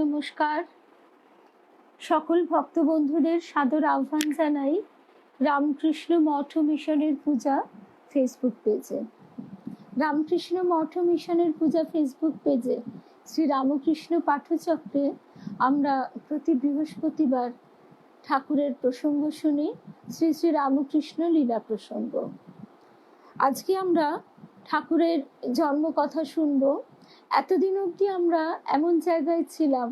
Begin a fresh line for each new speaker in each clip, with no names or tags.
নমস্কার। সকল ভক্ত বন্ধুদের সাদর আহ্বান জানাই রামকৃষ্ণ মঠ মিশনের পূজা ফেসবুক পেজে। রামকৃষ্ণ মঠ মিশনের পূজা ফেসবুক পেজে শ্রী রামকৃষ্ণ পাঠচক্রে আমরা প্রতি বৃহস্পতিবার ঠাকুরের প্রসঙ্গ শুনি, শ্রী শ্রী রামকৃষ্ণ লীলা প্রসঙ্গ। আজকে আমরা ঠাকুরের জন্মকথা শুনব। এতদিন অবধি আমরা এমন জায়গায় ছিলাম,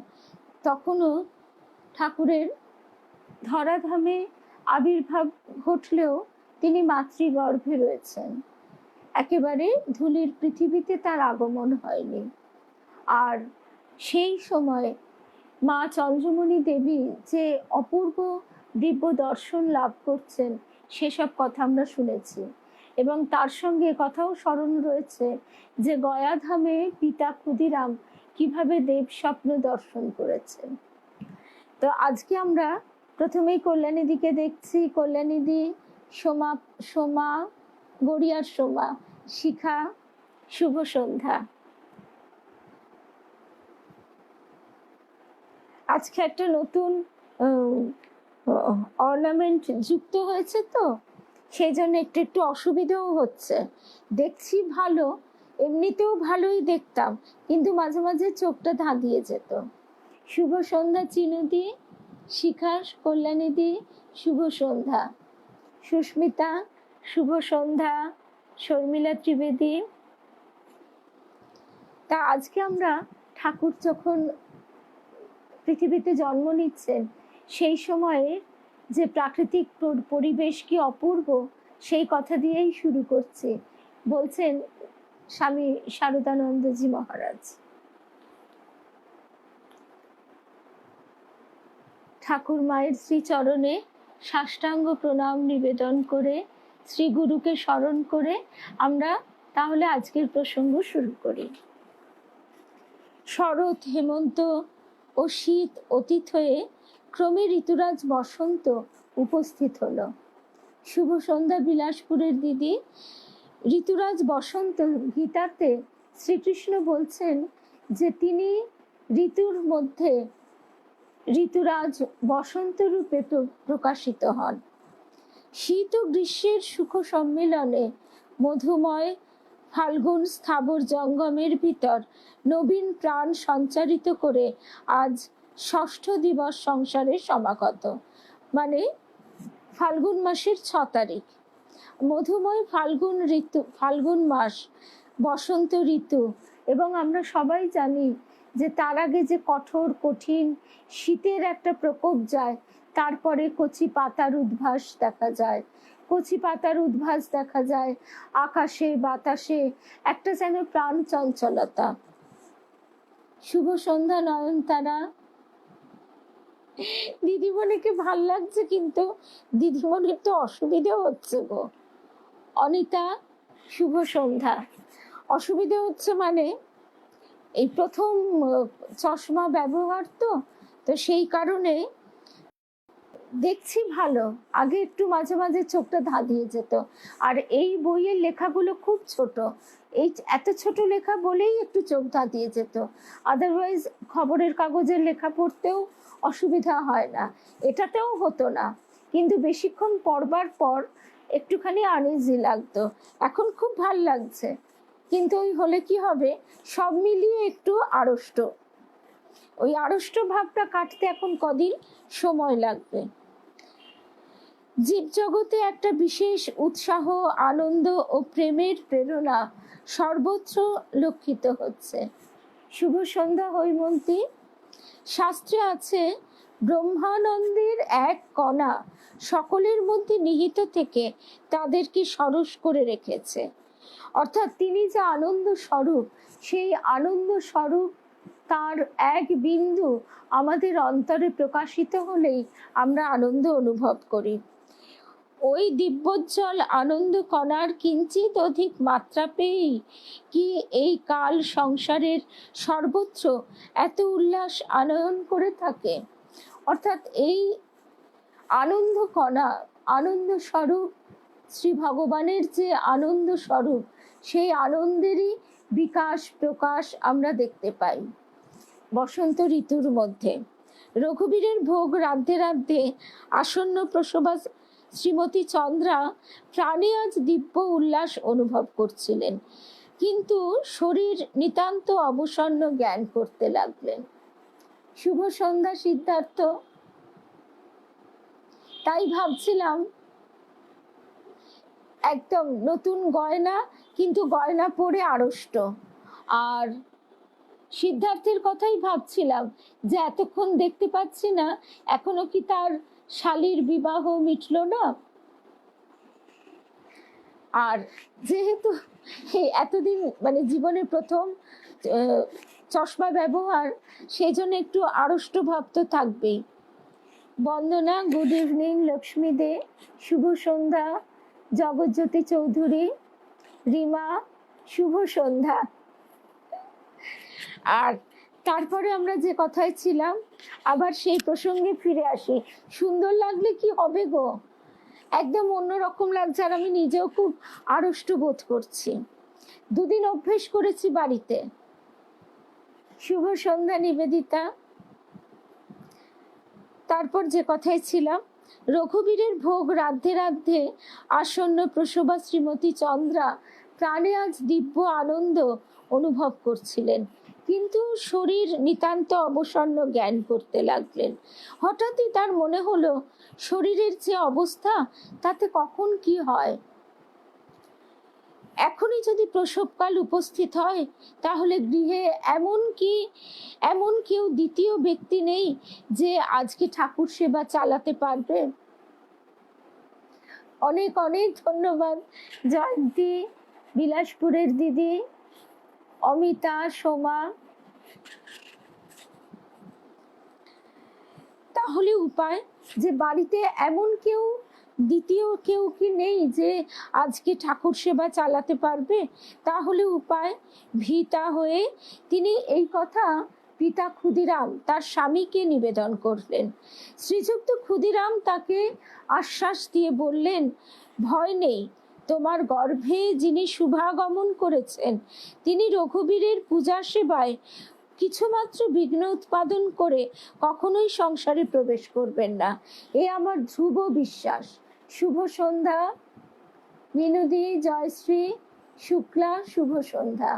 তখনও ঠাকুরের ধরাধামে আবির্ভাব ঘটলেও তিনি মাতৃগর্ভে রয়েছেন। একেবারে ধূলির পৃথিবীতে তার আগমন হয়নি। আর সেই সময় মা চন্দ্রমণি দেবী যে অপূর্ব দিব্য দর্শন লাভ করছেন, সেসব কথা আমরা শুনেছি। এবং তার সঙ্গে কথাও স্মরণ রয়েছে যে গয়াধামে পিতা ক্ষুদিরাম কিভাবে দেব স্বপ্ন দর্শন করেছেন। তো আজকে আমরা প্রথমেই কল্যাণীদিকে দেখছি। কল্যাণীদি, সোমা, গড়িয়ার সোমা, শিখা, শুভ সন্ধ্যা। আজকে একটা নতুন অর্নামেন্ট যুক্ত হয়েছে, তো সেই জন্য একটু অসুবিধাও হচ্ছে। দেখছি ভালো, এমনিতেও ভালোই দেখতাম, কিন্তু মাঝে মাঝে চোখটা ধাঁধিয়ে যেত। শুভ সন্ধ্যা চিনুদি, শিখা, কল্যাণীদি, শুভ সন্ধ্যা। সুস্মিতা, শুভ সন্ধ্যা। শর্মিলা ত্রিবেদী। তা আজকে আমরা ঠাকুর যখন পৃথিবীতে জন্ম নিচ্ছেন, সেই সময়ে যে প্রাকৃতিক পরিবেশ কি অপূর্ব, সেই কথা দিয়েই শুরু করছি। বলছেন স্বামী শারদানন্দজি মহারাজ। ঠাকুর মায়ের শ্রীচরণে সাষ্টাঙ্গ প্রণাম নিবেদন করে, শ্রী গুরুকে স্মরণ করে আমরা তাহলে আজকের প্রসঙ্গ শুরু করি। শরৎ, হেমন্ত ও শীত অতীত হয়ে ক্রমে ঋতুরাজ বসন্ত উপস্থিত হলো। শুভ সন্ধ্যা বিলাসপুরের দিদি। ঋতুরাজ বসন্ত গীতাতে শ্রীকৃষ্ণ বলছেন যে তিনি ঋতুর মধ্যে ঋতুরাজ বসন্ত রূপে প্রকাশিত হন। শীত ও গ্রীষ্মের সুখ সম্মিলনে মধুময় ফাল্গুন স্থাবর জঙ্গমের ভিতর নবীন প্রাণ সঞ্চারিত করে আজ ষষ্ঠ দিবস সংসারে সমাগত। মানে ফাল্গুন মাসের 6 তারিখ, মধুময় ফাল্গুন মাস, বসন্ত ঋতু। এবং আমরা সবাই জানি যে তার আগে যে কঠিন শীতের একটা প্রকোপ যায়, তারপরে কচি পাতার উদ্ভাস দেখা যায় আকাশে বাতাসে, একটা যেন প্রাণ চঞ্চলতা। শুভ সন্ধ্যা নয়নতারা। দিদিমণিকে ভাল লাগছে, কিন্তু দিদিমণির তো অসুবিধে হচ্ছে গো। অনিতা, শুভ সন্ধ্যা। অসুবিধে হচ্ছে মানে এই প্রথম চশমা ব্যবহার, তো সেই কারণে দেখছি ভালো, আগে একটু মাঝে মাঝে চোখটা ধাঁধিয়ে যেত। আর এই বইয়ের লেখাগুলো খুব ছোট, এই এত ছোট লেখা বলেই একটু চোখ ধাঁধিয়ে যেত। আদারওয়াইজ খবরের কাগজের লেখা পড়তেও অসুবিধা হয় না, এটাতেও হতো না। কিন্তু বেশিক্ষণ পড়বার পর একটুখানি আনইজি লাগতো। এখন খুব ভাল লাগছে, কিন্তু ওই হলে কি হবে, সব মিলিয়ে একটু আড়ষ্ট। ওই আড়ষ্ট ভাবটা কাটতে এখন কদিন সময় লাগবে। জীবজগতে একটা বিশেষ উৎসাহ, আনন্দ ও প্রেমের প্রেরণা সর্বত্র লক্ষিত হচ্ছে। শুভ সন্ধ্যা হৈমন্তী। শাস্ত্রে আছে ব্রহ্মানন্দের এক কণা সকলের মধ্যে নিহিত থেকে তাদেরকে সরস করে রেখেছে। অর্থাৎ তিনি যে আনন্দ স্বরূপ, সেই আনন্দ স্বরূপ তার এক বিন্দু আমাদের অন্তরে প্রকাশিত হলেই আমরা আনন্দ অনুভব করি। ওই দিব্যোজ্জ্বল আনন্দ কণার কিঞ্চিত অধিক মাত্রা পেয়েই কি এই কাল সংসারের সর্বত্র এত উল্লাস আনয়ন করে থাকে। অর্থাৎ এই আনন্দ কণা, আনন্দ স্বরূপ শ্রী ভগবানের যে আনন্দ স্বরূপ, সেই আনন্দেরই বিকাশ প্রকাশ আমরা দেখতে পাই। বসন্ত ঋতুর মধ্যে। রঘুবীরের ভোগ রাঁধতে রাঁধতে আসন্ন প্রসবা শ্রীমতী চন্দ্রা প্রাণে আজ দিব্য উল্লাস অনুভব করছিলেন, কিন্তু শরীর নিতান্ত অবসন্ন জ্ঞান করতে লাগলেন। শুভ সন্ধ্যা সিদ্ধার্থ। তাই ভাবছিলাম একদম নতুন গয়না, কিন্তু গয়না পরে আড়ষ্ট। আর সিদ্ধার্থের কথাই ভাবছিলাম যে এতক্ষণ দেখতে পাচ্ছি না, এখনো কি তার শালীর বিবাহ মিটলো না। আর যেহেতু এতদিন মানে জীবনের প্রথম চশমা ব্যবহার, সেই জন্য একটু আড়ষ্ট ভাব তো থাকবেই। বন্দনা, গুড ইভিনিং। লক্ষ্মী দে, শুভ সন্ধ্যা। জগজ্যোতি চৌধুরী, রিমা, শুভ সন্ধ্যা। আর তারপরে আমরা যে কথায় ছিলাম, আবার সেই প্রসঙ্গে ফিরে আসি। সুন্দর লাগলে কি হবে গো, একদম অন্যরকম লাগছে। আর আমি নিজেও খুব আড়ষ্ট বোধ করছি। দুদিন অভ্যেস করেছি বাড়িতে। শুভ সন্ধ্যা নিবেদিতা। তারপর যে কথায় ছিলাম, রঘুবীরের ভোগ রাঁধতে রাঁধতে আসন্ন প্রসবা শ্রীমতী চন্দ্রা প্রাণে আজ দিব্য আনন্দ অনুভব করছিলেন, কিন্তু শরীর নিতান্ত অবসন্ন জ্ঞান করতে লাগলেন। হঠাৎই তার মনে হলো, শরীরের যে অবস্থা, তাতে কখন কি হয়। এখনই যদি প্রসবকাল উপস্থিত হয়, তাহলে গৃহে এমন কেউ দ্বিতীয় ব্যক্তি নেই যে আজকে ঠাকুর সেবা চালাতে পারবে। অনেক অনেক ধন্যবাদ জয়ন্তী, বিলাসপুরের দিদি, অমিতা, সোমা। তাহলে উপায় যে বাড়িতে এমন দ্বিতীয় কেউ কি নেই যে আজকে ঠাকুর সেবা চালাতে পারবে। তাহলে উপায়, ভীতা হয়ে তিনি এই কথা পিতা ক্ষুদিরাম তার স্বামীকে নিবেদন করলেন। শ্রীযুক্ত ক্ষুদিরাম তাকে আশ্বাস দিয়ে বললেন, ভয় নেই, তোমার গর্ভে যিনি শুভাগমন করেছেন, তিনি রঘুবীরের পূজা সেবায় কিছুমাত্র বিঘ্ন উৎপাদন করে কখনোই সংসারে প্রবেশ করবেন না। এ আমার ধ্রুব বিশ্বাস। শুভ সন্ধ্যা মিনুদি, জয়শ্রী, শুক্লা, শুভ সন্ধ্যা।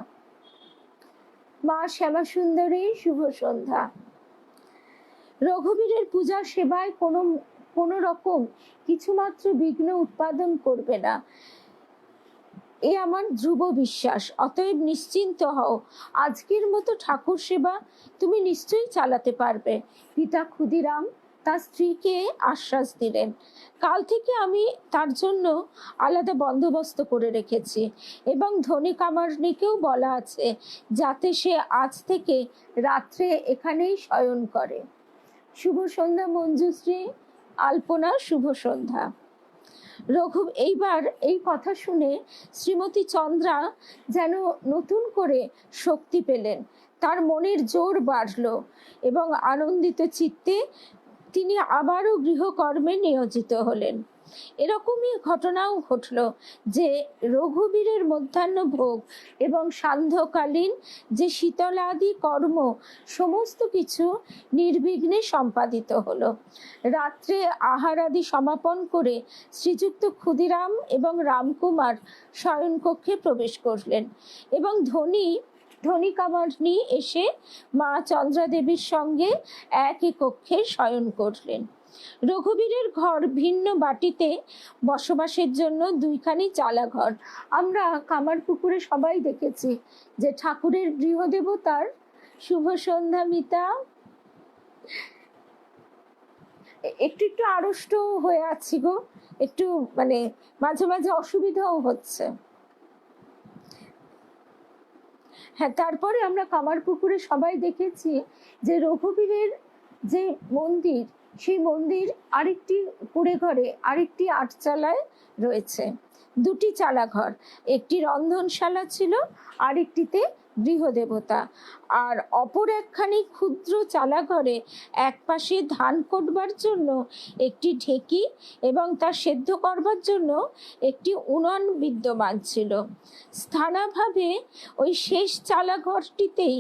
মা শ্যামা সুন্দরী, শুভ সন্ধ্যা। রঘুবীরের পূজা সেবায় কোনো রকম কিছুমাত্র বিঘ্ন উৎপাদন করবে না, এ আমার ধ্রুব বিশ্বাস। অতএব নিশ্চিন্ত হও, আজকের মতো ঠাকুর সেবা তুমি নিশ্চয়ই চালাতে পারবে। পিতা ক্ষুদিরাম তার স্ত্রীকে আশ্বাস দিলেন। কাল থেকে আমি তার জন্য আলাদা বন্দোবস্ত করে রেখেছি, এবং ধনী কামারনিকেও বলা আছে যাতে সে আজ থেকে রাত্রে এখানেই শয়ন করে। শুভ সন্ধ্যা মঞ্জুশ্রী, আলপনা, শুভ সন্ধ্যা। এইবার এই কথা শুনে শ্রীমতী চন্দ্রা যেন নতুন করে শক্তি পেলেন, তার মনের জোর বাড়ল, এবং আনন্দিত চিত্তে তিনি আবারও গৃহকর্মে নিয়োজিত হলেন। এরকমই ঘটনাও ঘটল যে রঘুবীরের মধ্যাহ্ন ভোগ এবং সান্ধ্যকালীন যে শীতলাদি কর্ম, সমস্ত কিছু নির্বিঘ্নে সম্পাদিত হলো। রাত্রে আহারাদি সমাপন করে শ্রীযুক্ত ক্ষুদিরাম এবং রামকুমার শয়নকক্ষে প্রবেশ করলেন, এবং ধনী কামারনি এসে মা চন্দ্রা দেবীর সঙ্গে একই কক্ষে শয়ন করলেন। রঘুবীরের ঘর ভিন্ন বাটিতে বসবাসের জন্য দুইখানি চালাঘর। আমরা কামারপুকুরে সবাই দেখেছি যে ঠাকুরের গৃহদেবতার, শুভ সন্ধ্যা মিতা, একটু একটু আড়ষ্ট হয়ে আছি গো, একটু মানে মাঝে মাঝে অসুবিধাও হচ্ছে। হ্যাঁ, তারপরে আমরা কামারপুকুরে সবাই দেখেছি যে রঘুবীরের যে মন্দির, সেই মন্দির আরেকটি কুড়ে ঘরে, আরেকটি আটচালায় রয়েছে। দুটি চালাঘর, একটি রন্ধনশালা ছিল, আরেকটিতে গৃহদেবতা। আর অপর একখানি ক্ষুদ্র চালাঘরে এক পাশে ধান কোটবার জন্য একটি ঢেকি এবং তা সেদ্ধ করবার জন্য একটি উনান বিদ্যমান ছিল। স্থানাভাবে ওই শেষ চালাঘরটিতেই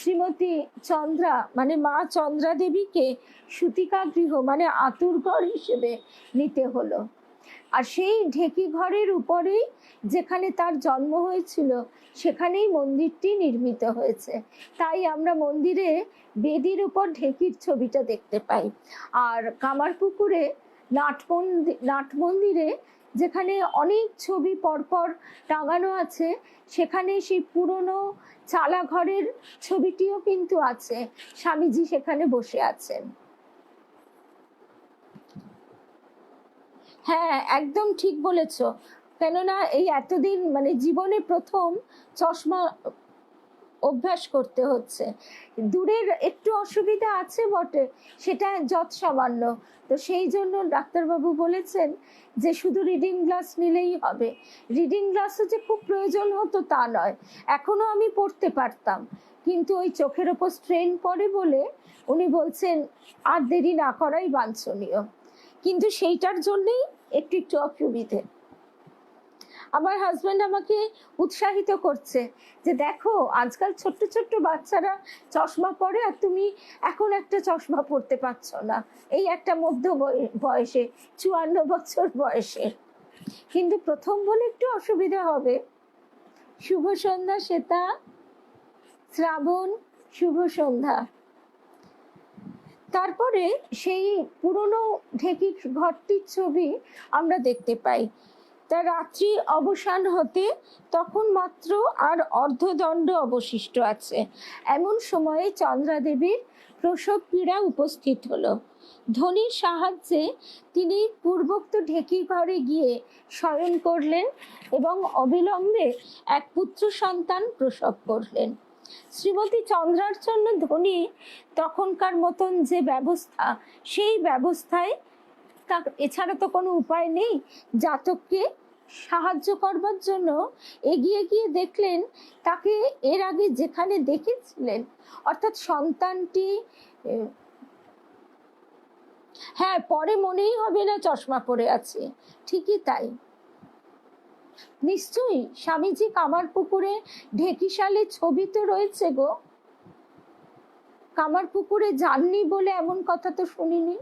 শ্রীমতী চন্দ্রা মানে মা চন্দ্রা দেবীকে সুতিকা গৃহ মানে আতুরঘর হিসেবে নিতে হলো। আর সেই ঢেকি ঘরের উপরেই যেখানে তার জন্ম হয়েছিল সেখানেই মন্দিরটি নির্মিত হয়েছে। তাই আমরা মন্দিরে বেদির উপর ঢেকির ছবিটা দেখতে পাই। আর কামারপুকুরে নাট মন্দিরে যেখানে অনেক ছবি পরপর টাঙানো আছে, সেখানে সেই পুরনো চালা ঘরের ছবিটিও কিন্তু আছে, স্বামীজি সেখানে বসে আছেন। হ্যাঁ, একদম ঠিক বলেছ। কেননা এই এতদিন মানে জীবনে প্রথম চশমা অভ্যাস করতে হচ্ছে। দূরের একটু অসুবিধা আছে বটে, সেটা যৎ সামান্য। তো সেই জন্য ডাক্তারবাবু বলেছেন যে শুধু রিডিং গ্লাস নিলেই হবে। রিডিং গ্লাসও যে খুব প্রয়োজন হতো তা নয়, এখনো আমি পড়তে পারতাম, কিন্তু ওই চোখের ওপর স্ট্রেন পড়ে বলে উনি বলছেন আর দেরি না করাই বাঞ্ছনীয়। কিন্তু সেইটার জন্যই একটু একটু অসুবিধে। আমার হাজব্যান্ড আমাকে উৎসাহিত করছে যে দেখো আজকাল ছোট্ট ছোট্ট বাচ্চারা চশমা পরে, আর তুমি এখন একটা চশমা পরতে পারছো না, এই একটা মধ্য বয়সে 54 বছর বয়সে। কিন্তু প্রথম বলে একটু অসুবিধা হবে। শুভ সন্ধ্যা শ্বেতা, শ্রাবণ, শুভ সন্ধ্যা। তারপরে সেই পুরনো ঢেকি ঘরটির ছবি আমরা দেখতে পাই। তা রাত্রি অবসান হতে তখন মাত্র আর অর্ধদণ্ড অবশিষ্ট আছে, এমন সময়ে চন্দ্রা দেবীর প্রসব পীড়া উপস্থিত হলো। ধনির সাহায্যে তিনি পূর্বোক্ত ঢেকি ঘরে গিয়ে শয়ন করলেন এবং অবিলম্বে এক পুত্র সন্তান প্রসব করলেন। শ্রীমতী চন্দ্রার জন্য ধনী তখনকার মতন যে ব্যবস্থা, সেই ব্যবস্থায় এছাড়া তো কোনো উপায় নেই। জাতককে সাহায্য করবার জন্য এগিয়ে গিয়ে দেখলেন তাকে এর আগে যেখানে দেখেছিলেন, অর্থাৎ সন্তানটি, হ্যাঁ পরে মনেই হবে না চশমা পরে আছে, ঠিকই তাই। নিশ্চয়ই স্বামীজি কামারপুকুরে ঢেকিশালে ছবি তো রয়েছে গো। কামারপুকুরে যাননি বলে এমন কথা তো শুনিনি।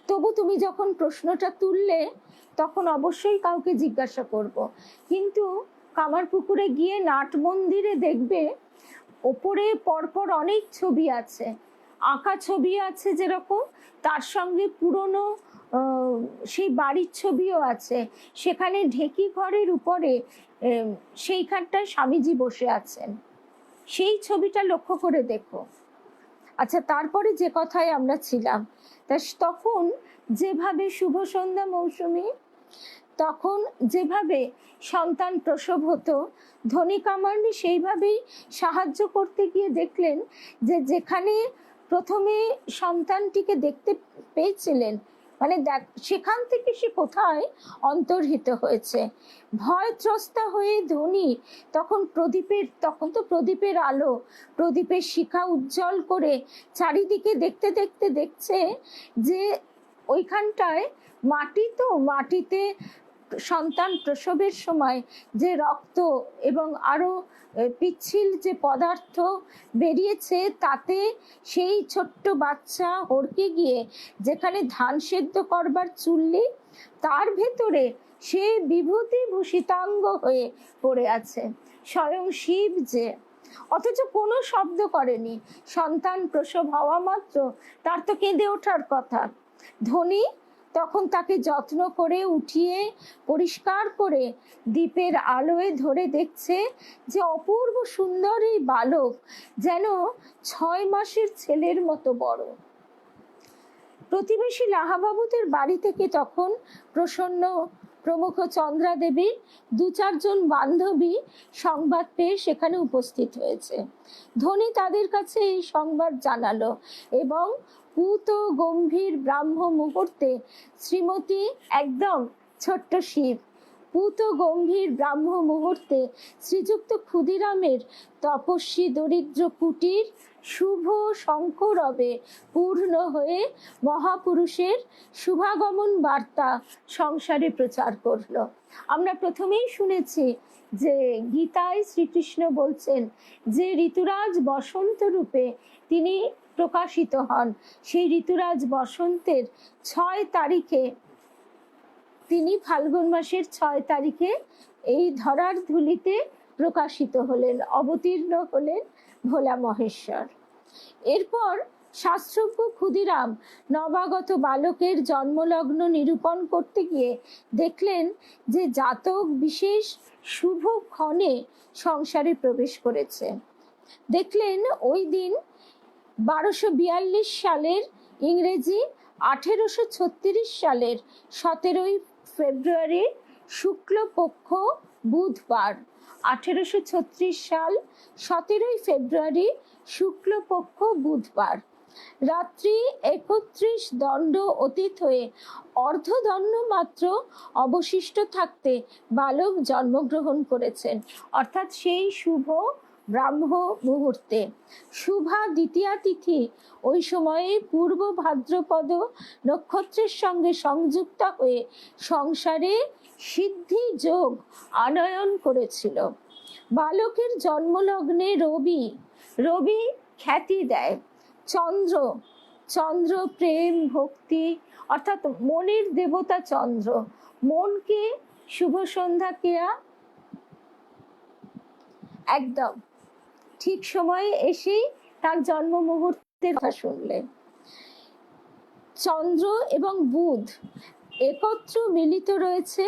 তবু তুমি যখন প্রশ্নটা তুললে তখন অবশ্যই কাউকে জিজ্ঞাসা করব। কিন্তু কামারপুকুরে গিয়ে নাট মন্দিরে দেখবে ওপরে পরপর অনেক ছবি আছে, আঁকা ছবি আছে যেরকম, তার সঙ্গে পুরনো সেই বাড়ির ছবিও আছে। সেখানে ঢেকি ঘরের উপরে সেইখানটায় স্বামীজি বসে আছেন, সেই ছবিটা লক্ষ্য করে দেখো। আচ্ছা, তারপরে যে কথায় আমরা ছিলাম, তখন যেভাবে শুভ সন্ধ্যা মৌসুমী, তখন যেভাবে সন্তান প্রসব হতো, ধনী কামার্নি সেইভাবেই সাহায্য করতে গিয়ে দেখলেন যে যেখানে প্রথমে সন্তানটিকে দেখতে পেয়েছিলেন, মানে সেখান থেকে সে কোথায় অন্তর্হিত হয়েছে। ভয় ত্রস্তা হয়ে ধনী তখন তো প্রদীপের আলো, প্রদীপের শিখা উজ্জ্বল করে চারিদিকে দেখতে দেখতে দেখছে যে ওইখানটায় মাটিতে সন্তান প্রসবের সময় যে রক্ত এবং আরো পিচ্ছিল যে পদার্থ বেরিয়েছে, তাতে সেই ছোট্ট বাচ্চা হড়কে গিয়ে যেখানে ধান সেদ্ধ করবার চুল্লি, তার ভেতরে সে বিভূতি ভূষিতাঙ্গ হয়ে পড়ে আছে, স্বয়ং শিব যে। অথচ কোনো শব্দ করেনি। সন্তান প্রসব হওয়া মাত্র তার তো কেঁদে ওঠার কথা। ধনী তখন তাকে যত্ন করে উঠিয়ে পরিষ্কার করে দীপের আলোয় ধরে দেখছে যে অপূর্ব সুন্দর এই বালক যেন 6 মাসের ছেলের মতো বড়। প্রতিবেশী লাহাবাবুদের বাড়ি থেকে তখন প্রসন্ন প্রমুখ চন্দ্রা দেবীর 2-4 জন বান্ধবী সংবাদ পেয়ে সেখানে উপস্থিত হয়েছে। ধনী তাদের কাছে এই সংবাদ জানালো এবং পুত গম্ভীর ব্রাহ্ম মুহূর্তে শ্রীমতী একদম ছোট্ট শিব পুত গম্ভীর ব্রাহ্ম মুহূর্তে শ্রীযুক্ত ক্ষুদিরামের তপস্বী দরিদ্র কুটির শুভ শঙ্করবে পূর্ণ হয়ে মহাপুরুষের শুভাগমন বার্তা সংসারে প্রচার করল। আমরা প্রথমেই শুনেছি যে গীতায় শ্রীকৃষ্ণ বলছেন যে ঋতুরাজ বসন্ত রূপে তিনি প্রকাশিত হন, সেই ঋতুরাজ বসন্তের 6 তারিখে তিনি ফাল্গুন মাসের 6 তারিখে এই ধরার ধুলিতে প্রকাশিত হলেন, অবতীর্ণ হলেন ভোলা মহেশ্বর। এরপর শাস্ত্রজ্ঞ ক্ষুদিরাম নবাগত বালকের জন্মলগ্ন নিরূপণ করতে গিয়ে দেখলেন যে জাতক বিশেষ শুভ ক্ষণে সংসারে প্রবেশ করেছে। দেখলেন ওই দিন 1242 সালের ইংরেজি 1836 সালের 17 ফেব্রুয়ারি শুক্লপক্ষ বুধবার, 1836 সাল 17 ফেব্রুয়ারি শুক্লপক্ষ বুধবার, রাত্রি 31 দণ্ড অতীত হয়ে অর্ধদণ্ড মাত্র অবশিষ্ট থাকতে বালক জন্মগ্রহণ করেছেন, অর্থাৎ সেই শুভ ব্রাহ্ম মুহূর্তে। শুভা দ্বিতীয়া তিথি ওই সময়ে পূর্ব ভাদ্রপদ নক্ষত্রের সঙ্গে সংযুক্ত হয়ে সংসারে সিদ্ধি যোগ আনয়ন করেছিল। বালকের জন্মলগ্নে রবি খ্যাতি দেয়। চন্দ্র প্রেম ভক্তি, অর্থাৎ মনের দেবতা চন্দ্র, মনকে শুভ সন্ধ্যা কেয়া একদম ঠিক সময়ে এসেই তার জন্ম মুহূর্তের কথা শুনলেন। চন্দ্র এবং বুধ একত্র মিলিত রয়েছে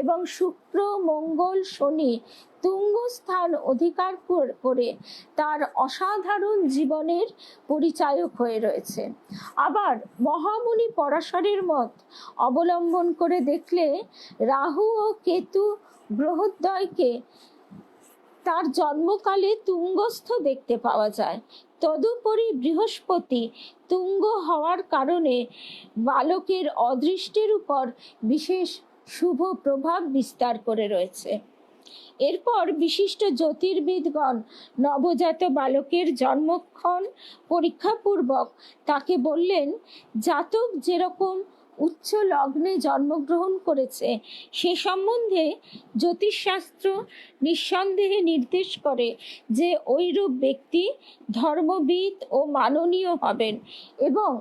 এবং শুক্র মঙ্গল শনি তুঙ্গস্থান অধিকার করে তার অসাধারণ জীবনের পরিচায়ক হয়ে রয়েছে। আবার মহামুনি পরাশরের মত অবলম্বন করে দেখলে রাহু ও কেতু গ্রহদ্বয়কে তার জন্মকালে তুঙ্গস্থ দেখতে পাওয়া যায়। তদুপরি বৃহস্পতি তুঙ্গ হওয়ার কারণে বালকের অদৃষ্টের উপর বিশেষ শুভ প্রভাব বিস্তার করে রয়েছে। এরপর বিশিষ্ট জ্যোতির্বিদগণ নবজাত বালকের জন্মক্ষণ পরীক্ষাপূর্বক তাকে বললেন, জাতক যেরকম উচ্চ লগ্নে জন্মগ্রহণ করেছে সে সম্বন্ধে জ্যোতিষশাস্ত্র নিঃসন্দেহে নির্দেশ করে যে ওইরূপ ব্যক্তি ধর্মবিদ ও মাননীয় হবেন এবং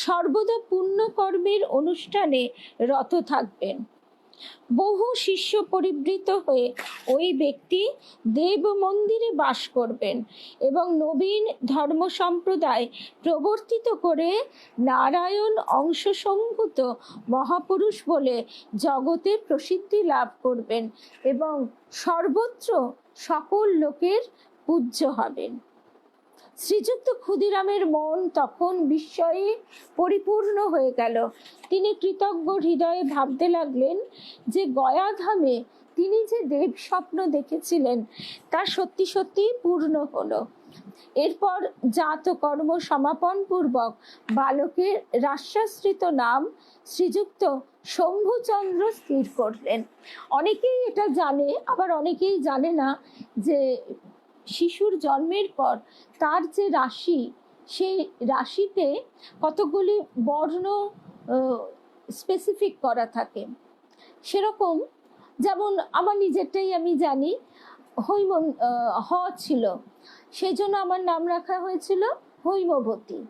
সর্বদা পুণ্যকর্মের অনুষ্ঠানে রত থাকবেন। বহু শিষ্য পরিবৃত হয়ে ওই ব্যক্তি দেব মন্দিরে বাস করবেন এবং নবীন ধর্ম সম্প্রদায় প্রবর্তিত করে নারায়ণ অংশসম্ভূত মহাপুরুষ বলে জগতে প্রসিদ্ধি লাভ করবেন এবং সর্বত্র সকল লোকের পূজ্য হবেন। শ্রীযুক্ত ক্ষুদিরামের মন তখন বিস্ময়ে পরিপূর্ণ হয়ে গেল। তিনি কৃতজ্ঞ হৃদয়ে ভাবতে লাগলেন যে গয়াধামে তিনি যে দেব স্বপ্ন দেখেছিলেন তা সত্যি সত্যি পূর্ণ হলো। এরপর জাত কর্ম সমাপন পূর্বক বালকের রাশ্যাশ্রিত নাম শ্রীযুক্ত শম্ভুচন্দ্র স্থির করলেন। অনেকেই এটা জানে, আবার অনেকেই জানে না যে শিশুর জন্মের পর তার যে রাশি, সেই রাশিতে কতগুলি বর্ণ স্পেসিফিক করা থাকে। সেরকম যেমন আমার নিজেরটাই আমি জানি, হ ছিল, সেই জন্য আমার নাম রাখা হয়েছিল হৈমবতী।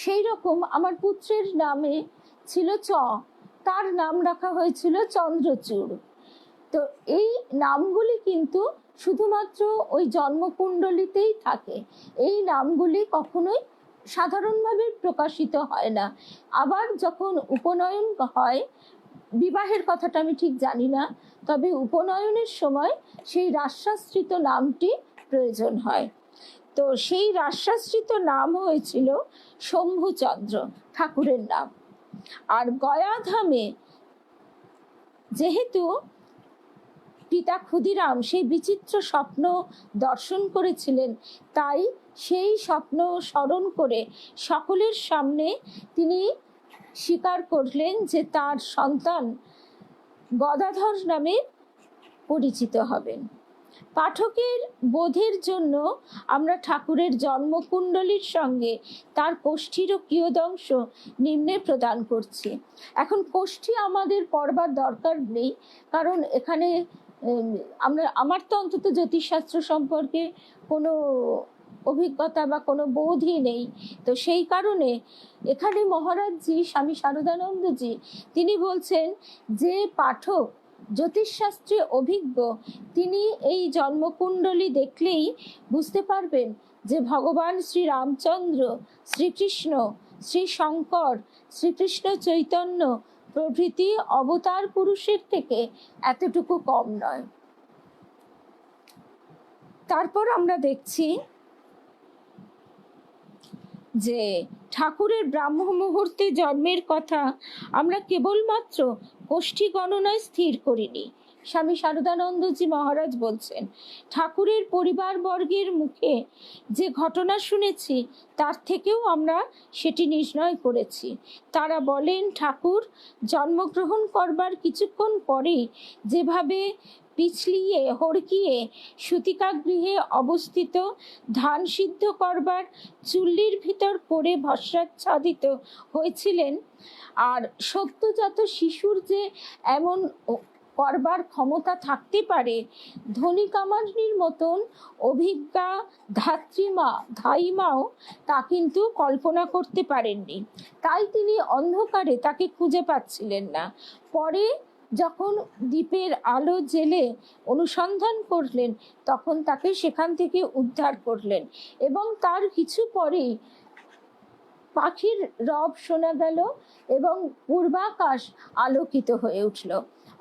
সেই রকম আমার পুত্রের নামে ছিল তার নাম রাখা হয়েছিল চন্দ্রচূড়। তো এই নামগুলি কিন্তু শুধুমাত্র ওই জন্মকুণ্ডলিতেই থাকে, এই নামগুলি কখনোই সাধারণভাবে প্রকাশিত হয় না। আবার যখন উপনয়ন হয়, বিবাহের কথাটা আমি ঠিক জানি না, তবে উপনয়নের সময় সেই রাশ্যাশ্রিত নামটি প্রয়োজন হয়। তো সেই রাশ্যাশ্রিত নাম হয়েছিল শম্ভুচন্দ্র, ঠাকুরের নাম। আর গয়াধামে যেহেতু পিতা ক্ষুদিরাম সেই বিচিত্র স্বপ্ন দর্শন করেছিলেন, তাই সেই স্বপ্ন স্মরণ করে সকলের সামনে তিনি স্বীকার করলেন যে তার সন্তান গদাধর নামে পরিচিত হবেন। পাঠকের বোধের জন্য আমরা ঠাকুরের জন্মকুণ্ডলীর সঙ্গে তার কোষ্ঠীরও কিয়দংশ নিম্নে প্রদান করছি। এখন কোষ্ঠী আমাদের পড়বার দরকার নেই, কারণ এখানে আমার তো অন্তত জ্যোতিষশাস্ত্র সম্পর্কে কোনো অভিজ্ঞতা বা কোনো বোধই নেই। তো সেই কারণে এখানে মহারাজজি স্বামী শারদানন্দজি তিনি বলছেন যে পাঠক জ্যোতিষশাস্ত্রে অভিজ্ঞ তিনি এই জন্মকুণ্ডলী দেখলেই বুঝতে পারবেন যে ভগবান শ্রী রামচন্দ্র, শ্রীকৃষ্ণ, শ্রী শঙ্কর, শ্রীকৃষ্ণ চৈতন্য প্রভৃতি অবতার পুরুষের থেকে এতটুকু কম নয়। তারপর আমরা দেখছি যে ঠাকুরের ব্রাহ্ম মুহূর্তে জন্মের কথা আমরা কেবলমাত্র কোষ্ঠী গণনায় স্থির করিনি। স্বামী শারদানন্দজি মহারাজ বলছেন, ঠাকুরের পরিবারবর্গের মুখে যে ঘটনা শুনেছি তার থেকেও আমরা সেটি নির্ণয় করেছি। তারা বলেন ঠাকুর জন্মগ্রহণ করবার কিছুক্ষণ পরেই যেভাবে পিছলিয়ে হড়কিয়ে সুতিকা গৃহে অবস্থিত ধান সিদ্ধ করবার চুল্লির ভিতর পড়ে ভস্মাচ্ছাদিত হয়েছিলেন, আর সদ্যজাত শিশুর যে এমন করবার ক্ষমতা থাকতে পারে ধনী কামারনির মতন অভিজ্ঞা ধাইমাও তা কিন্তু কল্পনা করতে পারেননি। তাই তিনি অন্ধকারে তাকে খুঁজে পাচ্ছিলেন না। পরে যখন দ্বীপের আলো জেলে অনুসন্ধান করলেন তখন তাকে সেখান থেকে উদ্ধার করলেন, এবং তার কিছু পরেই পাখির রব শোনা গেল এবং পূর্বাকাশ আলোকিত হয়ে উঠল।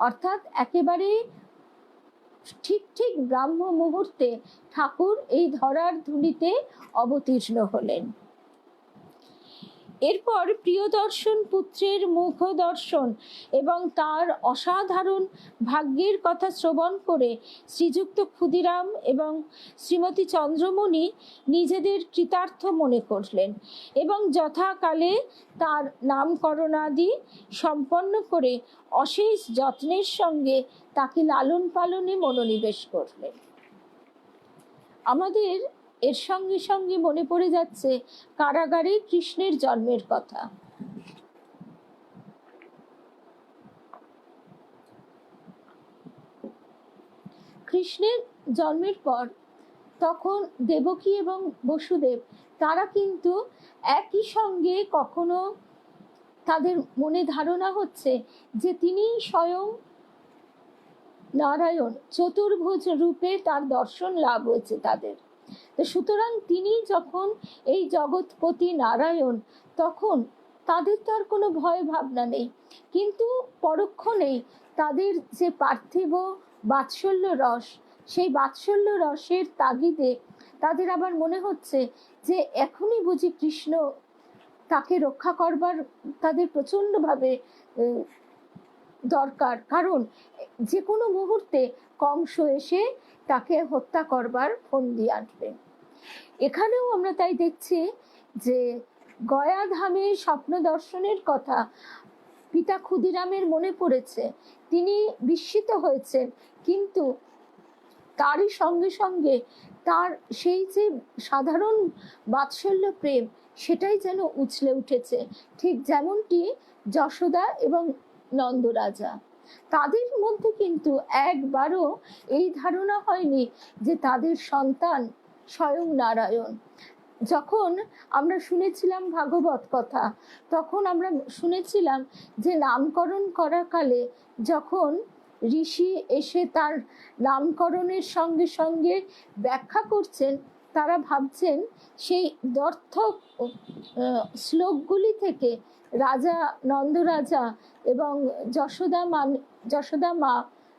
অর্থাৎ একেবারে ঠিক ব্রাহ্ম মুহূর্তে ঠাকুর এই ধরার ধুলিতে অবতীর্ণ হলেন। এরপর প্রিয়দর্শন পুত্রের মুখ দর্শন এবং তার অসাধারণ ভাগ্যের কথা শ্রবণ করে শ্রীযুক্ত ক্ষুদিরাম এবং শ্রীমতী চন্দ্রমণি নিজেদের কৃতার্থ মনে করলেন এবং যথাকালে তার নামকরণাদি সম্পন্ন করে অশেষ যত্নের সঙ্গে তাকে লালন পালনে মনোনিবেশ করলেন। আমাদের এর সঙ্গে সঙ্গে মনে পড়ে যাচ্ছে কারাগারে কৃষ্ণের জন্মের কথা। কৃষ্ণের জন্মের পর তখন দেবকী এবং বসুদেব তারা কিন্তু একই সঙ্গে কখনো তাদের মনে ধারণা হচ্ছে যে তিনি স্বয়ং নারায়ণ, চতুর্ভুজ রূপে তার দর্শন লাভ হয়েছে তাদের। তো সুতরাং তিনি যখন এই জগৎপতি নারায়ণ তখন তাদের তো আর কোনো ভয় ভাবনা নেই, কিন্তু পরক্ষণেই তাদের যে পার্থিব বাৎসল্য রস, সেই বাৎসল্য রসের তাগিদে তাদের আবার মনে হচ্ছে যে এখনই বুঝি কৃষ্ণ তাকে রক্ষা করবার তাদের প্রচণ্ডভাবে দরকার, কারণ যে কোনো মুহূর্তে কংস এসে তাকে হত্যা করবার ফন্দি আনবে। এখানেও আমরা তাই দেখছি যে গয়া ধামে স্বপ্ন দর্শনের কথা পিতা ক্ষুদিরামের মনে পড়েছে, তিনি বিস্মিত হয়েছেন, কিন্তু তারই সঙ্গে সঙ্গে তার সেই যে সাধারণ বাৎসল্য প্রেম সেটাই যেন উছলে উঠেছে, ঠিক যেমনটি যশোদা এবং নন্দরাজা, তাদের মধ্যে কিন্তু একবারও এই ধারণা হয়নি যে তাদের সন্তান স্বয়ং নারায়ণ। যখন আমরা শুনেছিলাম ভাগবত কথা তখন আমরা শুনেছিলাম যে নামকরণ করাকালে যখন ঋষি এসে তার নামকরণের সঙ্গে সঙ্গে ব্যাখ্যা করছেন তারা ভাবছেন সেই দর্থক শ্লোকগুলি থেকে রাজা নন্দরাজা এবং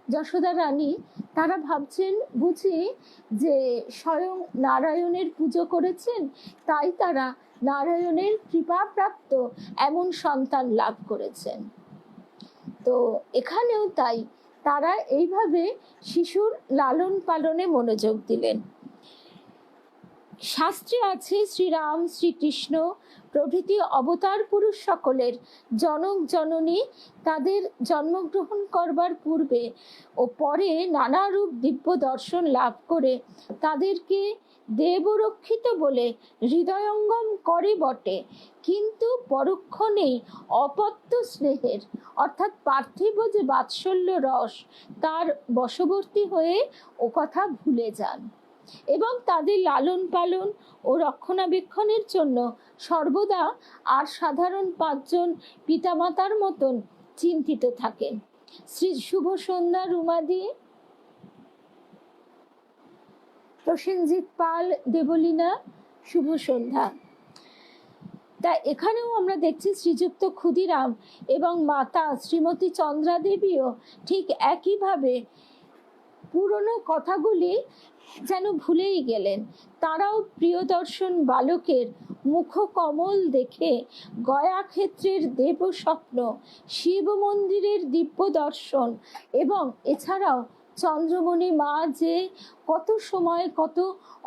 যশোদা রানী তারা ভাবছেন বুঝি যে স্বয়ং নারায়ণের পুজো করেছেন, তাই তারা নারায়ণের কৃপাপ্রাপ্ত এমন সন্তান লাভ করেছেন। তো এখানেও তাই তারা এইভাবে শিশুর লালন পালনে মনোযোগ দিলেন। শাস্ত্রে আছে শ্রীরাম শ্রীকৃষ্ণ প্রভৃতি অবতার পুরুষ সকলের জনক জননী তাদের জন্মগ্রহণ করবার পূর্বে ও পরে নানারূপ দিব্য দর্শন লাভ করে তাদেরকে দেবরক্ষিত বলে হৃদয়ঙ্গম করে বটে, কিন্তু পরক্ষণেই অপত্য স্নেহের অর্থাৎ পার্থিব যে বাৎসল্য রস তার বশবর্তী হয়ে ও কথা ভুলে যান এবং তাদের লালন পালন ও রক্ষণাবেক্ষণের জন্য সর্বদা আর সাধারণ 5 জন পিতামাতার মতন চিন্তিত থাকেন। শ্রী শুভ সন্ধ্যা রুমাদি, প্রসেনজিৎ পাল, দেবলীনা, শুভ সন্ধ্যা। তা এখানেও আমরা দেখছি শ্রীযুক্ত ক্ষুদিরাম এবং মাতা শ্রীমতী চন্দ্রা দেবীও ঠিক একইভাবে পুরনো কথাগুলি যেন ভুলেই গেলেন। তারাও প্রিয়দর্শন বালকের মুখকমল দেখে গয়া ক্ষেত্রের দেব স্বপ্ন, শিব মন্দিরের দিব্য দর্শন এবং এছাড়াও চন্দ্রমণি মা যে কত সময় কত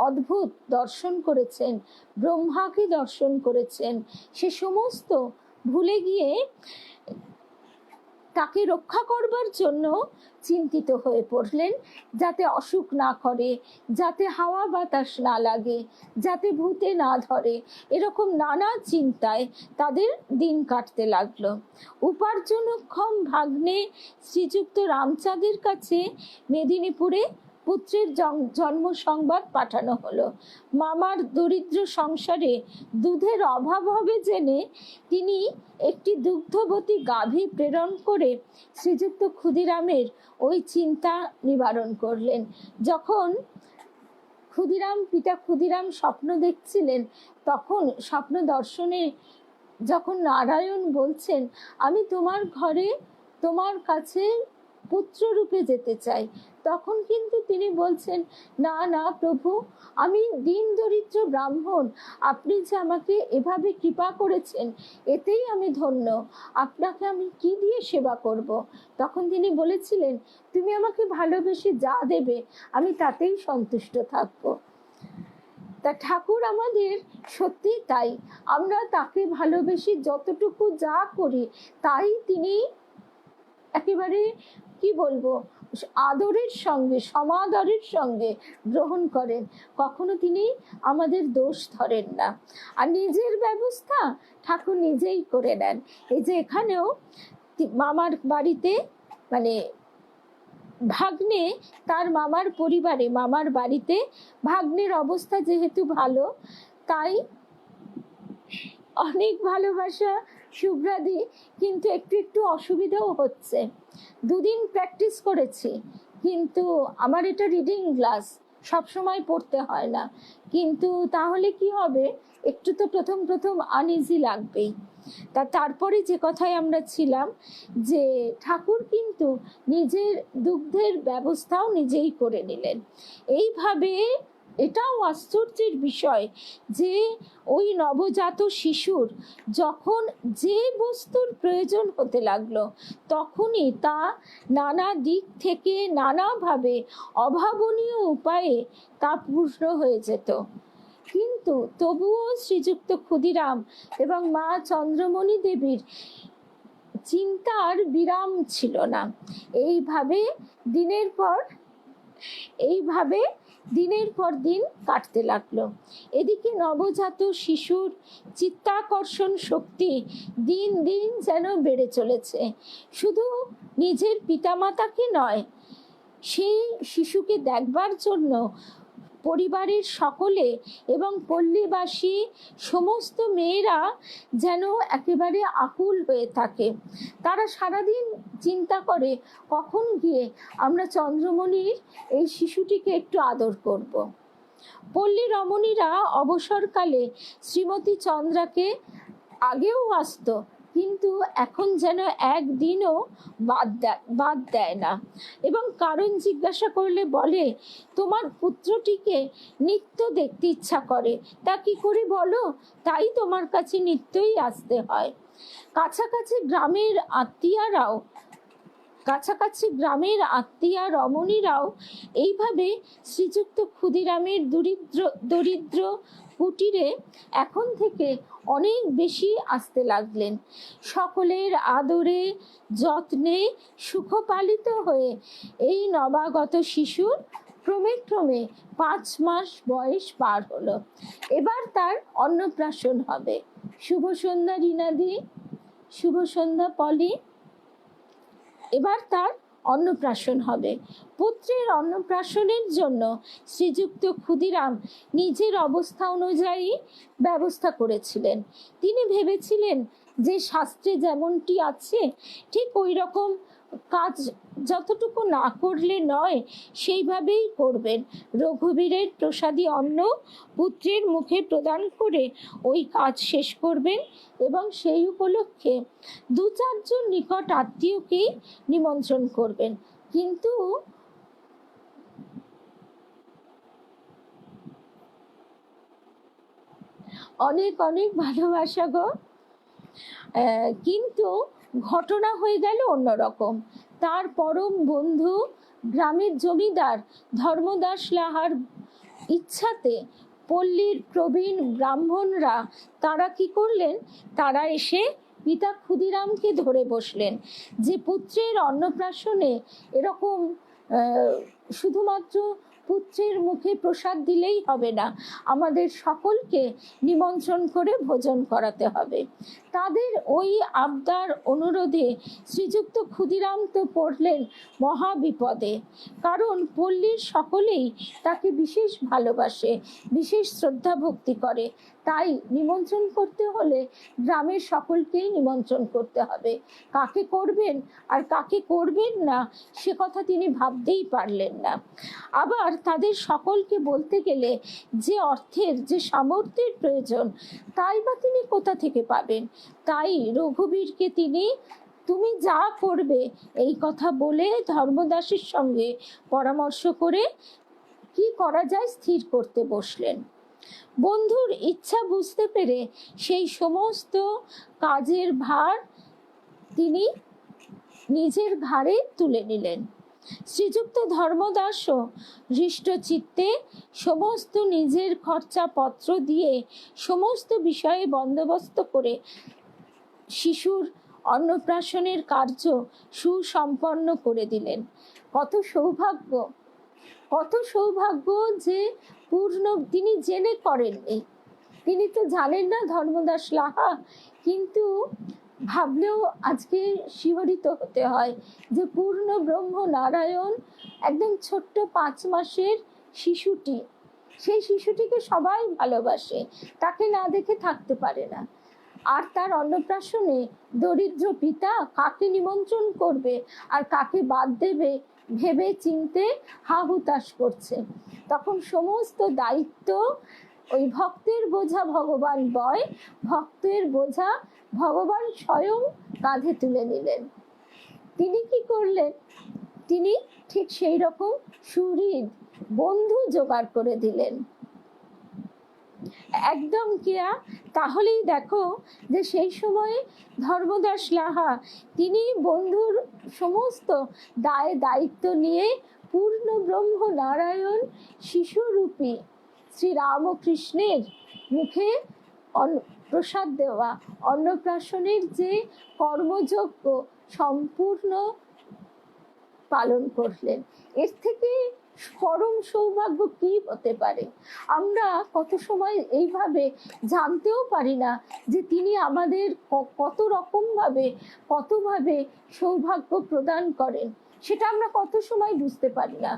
অদ্ভুত দর্শন করেছেন, ব্রহ্মাকে দর্শন করেছেন, সে সমস্ত ভুলে গিয়ে তাকে রক্ষা করবার জন্য চিন্তিত হয়ে পড়লেন, যাতে অসুখ না করে, যাতে হাওয়া বাতাস না লাগে, যাতে ভূতে না ধরে, এরকম নানা চিন্তায় তাদের দিন কাটতে লাগলো। উপার্জনক্ষম ভাগ্নে শ্রীযুক্ত রামচাঁদের কাছে মেদিনীপুরে পুত্রের জন্ম সংবাদ পাঠানো হলো। মামার দরিদ্র সংসারে দুধের অভাব হবে জেনে তিনি একটি দুগ্ধবতী গাভী প্রেরণ করে শ্রীযুক্ত ক্ষুদিরামের ওই চিন্তা নিবারণ করলেন। যখন পিতা ক্ষুদিরাম স্বপ্ন দেখছিলেন, তখন স্বপ্ন দর্শনে যখন নারায়ণ বলছেন, আমি তোমার ঘরে তোমার কাছে পুত্র রূপে যেতে চাই, তখন কিন্তু তিনি বলছেন, না না প্রভু, আমি দীন দরিদ্র ব্রাহ্মণ, আপনি যে আমাকে এভাবে কৃপা করেছেন এতেই আমি ধন্য, আপনাকে আমি কি দিয়ে সেবা করব। তখন তিনি বলেছিলেন, তুমি আমাকে ভালোবেসে যা দেবে আমি তাতেই সন্তুষ্ট থাকব। তা ঠাকুর আমাদের সত্যি তাই, আমরা তাকে ভালোবেসে যতটুকু যা করি তাই তিনি একেবারে কি বলবো আদরের সঙ্গে সমাদরের সঙ্গে গ্রহণ করেন। কখনো তিনি আমাদের দোষ ধরেন না, আর নিজের ব্যবস্থা ঠাকুর নিজেই করে নেন। এই যে এখানেও মামার বাড়িতে মানে ভাগ্নে তার মামার পরিবারে মামার বাড়িতে ভাগ্নের অবস্থা যেহেতু ভালো, তাই অনেক ভালোবাসা শুভ্রাদি, কিন্তু একটু একটু অসুবিধাও হচ্ছে। 2 দিন প্র্যাকটিস করেছি, কিন্তু আমার এটা রিডিং গ্লাস, সবসময় পড়তে হয় না, কিন্তু তাহলে কি হবে, একটু তো প্রথম প্রথম আনইজি লাগবেই। তারপরে যে কথায় আমরা ছিলাম, যে ঠাকুর কিন্তু নিজের দুগ্ধের ব্যবস্থাও নিজেই করে নিলেন। এইভাবে এটাও আশ্চর্যের বিষয় যে ওই নবজাত শিশুর যখন যে বস্তুর প্রয়োজন হতে লাগলো, তখনই তা নানা দিক থেকে নানাভাবে অভাবনীয় উপায়ে তা পূর্ণ হয়ে যেত। কিন্তু তবুও শ্রীযুক্ত ক্ষুদিরাম এবং মা চন্দ্রমণি দেবীর চিন্তার বিরাম ছিল না। এইভাবে দিনের পর দিন কাটতে লাগলো। এদিকে নবজাত শিশুর চিত্তাকর্ষণ শক্তি দিন দিন যেন বেড়ে চলেছে। শুধু নিজের পিতামাতাকে নয়, সেই শিশুকে দেখবার জন্য পরিবারের সকলে এবং পল্লীবাসী সমস্ত মেয়েরা যেন একেবারে আকুল হয়ে থাকে। তারা সারাদিন চিন্তা করে কখন গিয়ে আমরা চন্দ্রমণির এই শিশুটিকে একটু আদর করব। পল্লী রমণীরা অবসরকালে শ্রীমতী চন্দ্রাকে আগেও আসতো, কিন্তু এখন যেন একদিনও বাদ দেয় না, এবং কারণ জিজ্ঞাসা করলে বলে, তোমার পুত্রটিকে নিত্য দেখতে ইচ্ছা করে, তা কি করে বলো, তাই তোমার কাছে নিত্যই আসতে হয়। কাছাকাছি গ্রামের আত্মীয়ারাও কাছাকাছি গ্রামের আত্মীয়া রমণীরাও এইভাবে শ্রীযুক্ত ক্ষুদিরামের দরিদ্র কুটিরে এখন থেকে অনেক বেশি আসতে লাগলেন। সকলের আদরে যত্নে সুখপালিত হয়ে এই নবাগত শিশুর ক্রমে ক্রমে 5 মাস বয়স পার হলো। এবার তার অন্নপ্রাশন হবে। শুভ সন্ধ্যা রীনাদি, শুভ সন্ধ্যা পলি। এবার তার অন্নপ্রাশন হবে। পুত্রের অন্নপ্রাশনের জন্য শ্রীযুক্ত ক্ষুদিরাম নিজের অবস্থা অনুযায়ী ব্যবস্থা করেছিলেন। তিনি ভেবেছিলেন যে শাস্ত্রে যেমনটি আছে ঠিক ওই রকম কাজ যতটুকু না করলে নয় সেইভাবেই করবেন। রঘুবীরের প্রসাদী অন্ন পুত্রের মুখে প্রদান করে ওই কাজ শেষ করবেন এবং সেই উপলক্ষে 2-4 জন নিকট আত্মীয়কেই নিমন্ত্রণ করবেন। কিন্তু অনেক অনেক ভালোবাসা গো। কিন্তু ঘটনা হয়ে গেল অন্যরকম। তার পরম বন্ধু গ্রামের জমিদার ধর্মদাস লাহার ইচ্ছাতে পল্লীর প্রবীণ ব্রাহ্মণরা তারা কি করলেন, তারা এসে পিতা ক্ষুদিরামকে ধরে বসলেন যে পুত্রের অন্নপ্রাশনে এরকম শুধুমাত্র পুত্রের মুখে প্রসাদ দিলেই হবে না, আমাদের সকলকে নিমন্ত্রণ করে ভোজন করাতে হবে। তাদের ওই আবদার অনুরোধে শ্রীযুক্ত ক্ষুদিরাম তো পড়লেন মহা বিপদে। কারণ পল্লীর সকলেই তাকে বিশেষ ভালোবাসে, বিশেষ শ্রদ্ধা ভক্তি করে। তাই নিমন্ত্রণ করতে হলে গ্রামের সকলকেই নিমন্ত্রণ করতে হবে। কাকে করবেন আর কাকে করবেন না সে কথা তিনি ভাবতেই পারলেন না। আবার তাদের সকলকে বলতে গেলে যে অর্থের, যে সামর্থ্যের প্রয়োজন, তাই বা তিনি কোথা থেকে পাবেন। তাই রঘুবীরকে তিনি তুমি যা করবে এই কথা বলে ধর্মদাসের সঙ্গে পরামর্শ করে কি করা যায় স্থির করতে বসলেন। বন্ধুর ইচ্ছা বুঝতে পেরে সেই সমস্ত কাজের ভার তিনি নিজের ঘাড়ে তুলে নিলেন। শ্রীযুক্ত ধর্মদাসও হৃষ্টচিত্তে সমস্ত নিজের খরচাপত্র দিয়ে সমস্ত বিষয়ে বন্দোবস্ত করে শিশুর অন্নপ্রাশনের কার্য সুসম্পন্ন করে দিলেন। কত সৌভাগ্য, কত সৌভাগ্য যে পূর্ণ তিনি জেনে করেননি। তিনি তো জানেন না ধর্মদাস লাহা, কিন্তু ভাবলেও আজকে শিহরিত হতে হয় যে পূর্ণ ব্রহ্ম নারায়ণ একদম ছোট্ট 5 মাসের শিশুটি, সেই শিশুটিকে সবাই ভালোবাসে, তাকে না দেখে থাকতে পারে না। আর তার অন্নপ্রাশনে দরিদ্র পিতা কাকে নিমন্ত্রণ করবে আর কাকে বাদ দেবে ভেবে চিনতে হা হুতাশ করছে। তখন সমস্ত দায়িত্ব ওই ভক্তের বোঝা ভগবান বয়, ভক্তের বোঝা ভগবান স্বয়ং কাঁধে তুলে নিলেন। তিনি কি করলেন, তিনি ঠিক সেই রকম সুহৃদ বন্ধু জোগাড় করে দিলেন। একদম কেয়া। তাহলেই দেখো যে সেই সময়ে ধর্মদাস লাহা তিনি বন্ধুর সমস্ত দায় দায়িত্ব নিয়ে পূর্ণ ব্রহ্ম নারায়ণ শিশুরূপী শ্রী রামকৃষ্ণের মুখে প্রসাদ দেওয়া, অন্নপ্রাশনের যে কর্মযজ্ঞ সম্পূর্ণ পালন করলেন। এর থেকে পরম সৌভাগ্য কি হতে পারে? আমরা কত সময় এইভাবে জানতেও পারি না যে তিনি আমাদের কত রকম ভাবে, কতভাবে সৌভাগ্য প্রদান করেন, সেটা আমরা কত সময় বুঝতে পারি না।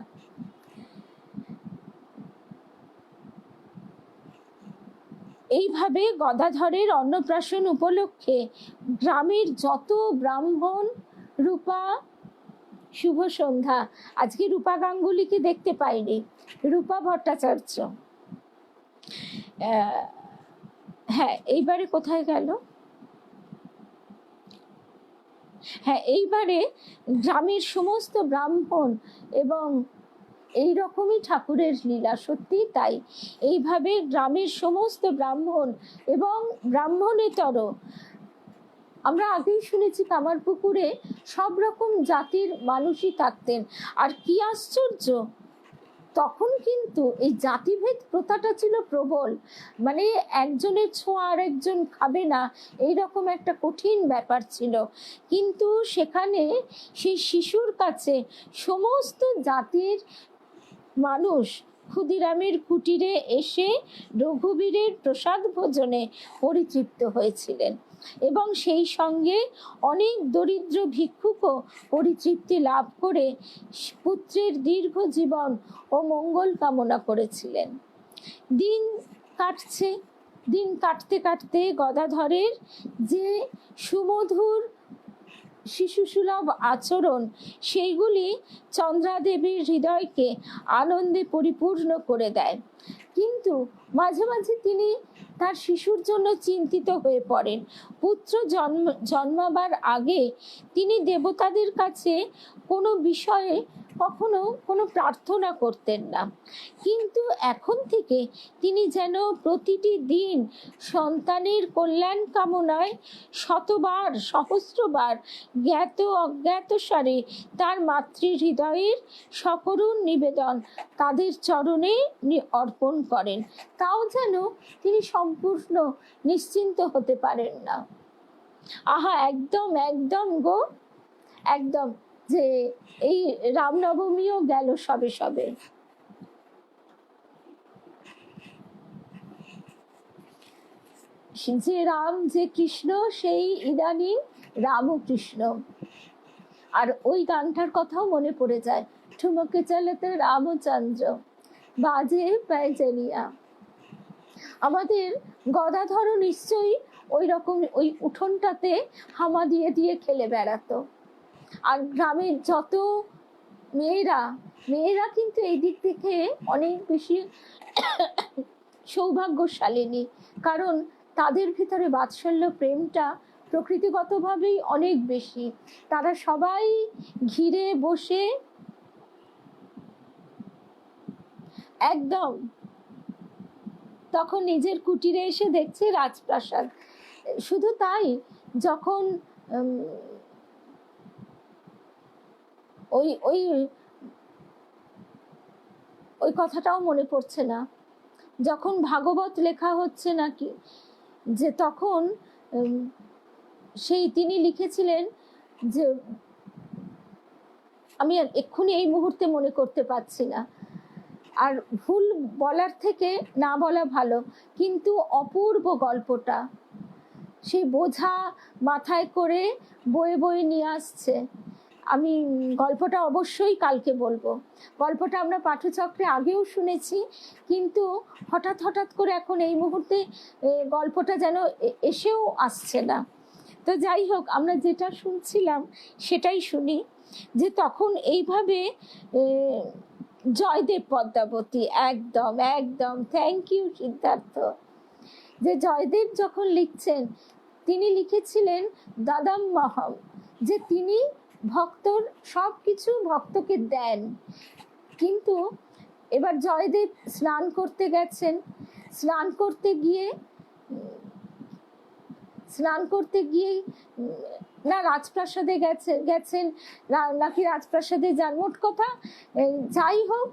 এইভাবে গদাধরের অন্নপ্রাশন উপলক্ষে গ্রামের যত ব্রাহ্মণ, রূপা, শুভ সন্ধ্যা, আজকে রূপা গাঙ্গুলিকে দেখতে পাইনি, রূপা ভট্টাচার্য, হ্যাঁ এইবারে কোথায় গেল, হ্যাঁ এইবারে গ্রামের সমস্ত ব্রাহ্মণ এবং এই রকমই ঠাকুরের লীলা, সত্যি তাই। এইভাবে গ্রামের সমস্ত ব্রাহ্মণ এবং ব্রাহ্মণেতর আমরা আগেই শুনেছি কামারপুকুরে সব রকম জাতির মানুষই থাকতেন। আর কি আশ্চর্য, তখন কিন্তু এই জাতিভেদ প্রথাটা ছিল প্রবল, মানে একজনের ছোঁয়া আর একজন খাবে না, এইরকম একটা কঠিন ব্যাপার ছিল। কিন্তু সেখানে সেই শিশুর কাছে সমস্ত জাতির মানুষ ক্ষুদিরামের কুটিরে এসে রঘুবীরের প্রসাদ ভোজনে পরিতৃপ্ত হয়েছিলেন, এবং সেই সঙ্গে অনেক দরিদ্র ভিক্ষুকও পরিতৃপ্তি লাভ করে পুত্রের দীর্ঘ জীবন ও মঙ্গল কামনা করেছিলেন। দিন কাটছে, দিন কাটতে কাটতে গদাধরের যে সুমধুর শিশুসুলভ আচরণ, সেইগুলি চন্দ্রাদেবীর হৃদয়কে আনন্দে পরিপূর্ণ করে দেয়। কিন্তু মাঝে মাঝে তিনি তার শিশুর জন্য চিন্তিত হয়ে পড়েন। পুত্র জন্মাবার আগে তিনি দেবতাদের কাছে কোনো বিষয়ে কখনো কোনো প্রার্থনা করতেন না, কিন্তু এখন থেকে তিনি যেন প্রতিটি দিন সন্তানের কল্যাণ কামনায় শতবার সহস্রবার জ্ঞাত অজ্ঞাত সারে তার মাতৃ হৃদয়ের সকরুণ নিবেদন তাদের চরণে অর্পণ করেন, তাও যেন তিনি সম্পূর্ণ নিশ্চিন্ত হতে পারেন না। আহা, একদম একদম গো, একদম, যে এই রামনবমীও গেল সবে সবে। যে রাম, যে কৃষ্ণ, সেই ইদানিং রাম ও কৃষ্ণ। আর ওই গানটার কথাও মনে পড়ে যায়, ঠুমকে চলতে রামচন্দ্র বাজে পায়জানিয়া। আমাদের গদাধরও নিশ্চয়ই ওই রকম ওই উঠোনটাতে হামা দিয়ে দিয়ে খেলে বেড়াতো। আর গ্রামের যত মেয়েরা কিন্তু এই দিক থেকে অনেক বেশি সৌভাগ্যশালিনী, কারণ তাদের ভিতরে বাৎসল্য প্রেমটা প্রকৃতিগতভাবেই অনেক বেশি। তারা সবাই ঘিরে বসে একদম তখন নিজের কুটিরে এসে দেখছে রাজপ্রাসাদ। শুধু তাই, যখন ওই ওই ওই কথাটাও মনে পড়ছে না, যখন ভাগবত লেখা হচ্ছে নাকি, যে তখন সেই তিনি লিখেছিলেন, যে আমি এক্ষুনি এই মুহূর্তে মনে করতে পারছি না, আর ভুল বলার থেকে না বলা ভালো, কিন্তু অপূর্ব গল্পটা, সেই বোঝা মাথায় করে বয়ে বয়ে নিয়ে আসছে। আমি গল্পটা অবশ্যই কালকে বলবো। গল্পটা আমরা পাঠচক্রে আগেও শুনেছি, কিন্তু হঠাৎ হঠাৎ করে এখন এই মুহূর্তে গল্পটা যেন এসেও আসছে না। তো যাই হোক, আমরা যেটা শুনছিলাম সেটাই শুনি, যে তখন এইভাবে জয়দেব পদ্মাবতী, একদম একদম, থ্যাংক ইউ সিদ্ধার্থ, যে জয়দেব যখন লিখছেন, তিনি লিখেছিলেন দাদাম মহম, যে তিনি ভক্তর সব কিছু ভক্তকে দেন। কিন্তু এবার জয়দেব স্নান করতে গেছেন, স্নান করতে গিয়ে না রাজপ্রাসাদে গেছেন নাকি রাজপ্রাসাদে যান, মোট কথা যাই হোক,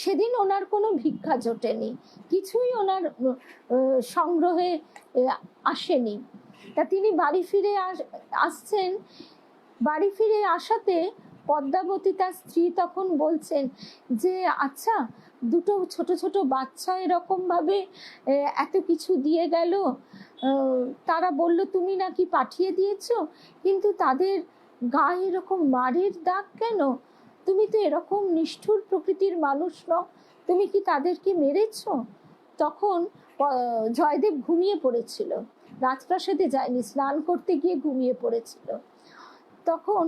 সেদিন ওনার কোনো ভিক্ষা জোটেনি, কিছুই ওনার সংগ্রহে আসেনি। তা তিনি বাড়ি ফিরে আসছেন, বাড়ি ফিরে আসাতে পদ্মাবতী তার স্ত্রী তখন বলছেন যে আচ্ছা, দুটো ছোট ছোট বাচ্চা এরকম ভাবে এত কিছু দিয়ে গেল, তারা বলল তুমি নাকি পাঠিয়ে দিয়েছো, কিন্তু তাদের গায়ে এরকম মারের দাগ কেন? তুমি তো এরকম নিষ্ঠুর প্রকৃতির মানুষ নও, তুমি কি তাদেরকে মেরেছ? তখন জয়দেব ঘুমিয়ে পড়েছিল, রাজপ্রাসাদে যায়নি, স্নান করতে গিয়ে ঘুমিয়ে পড়েছিল। তখন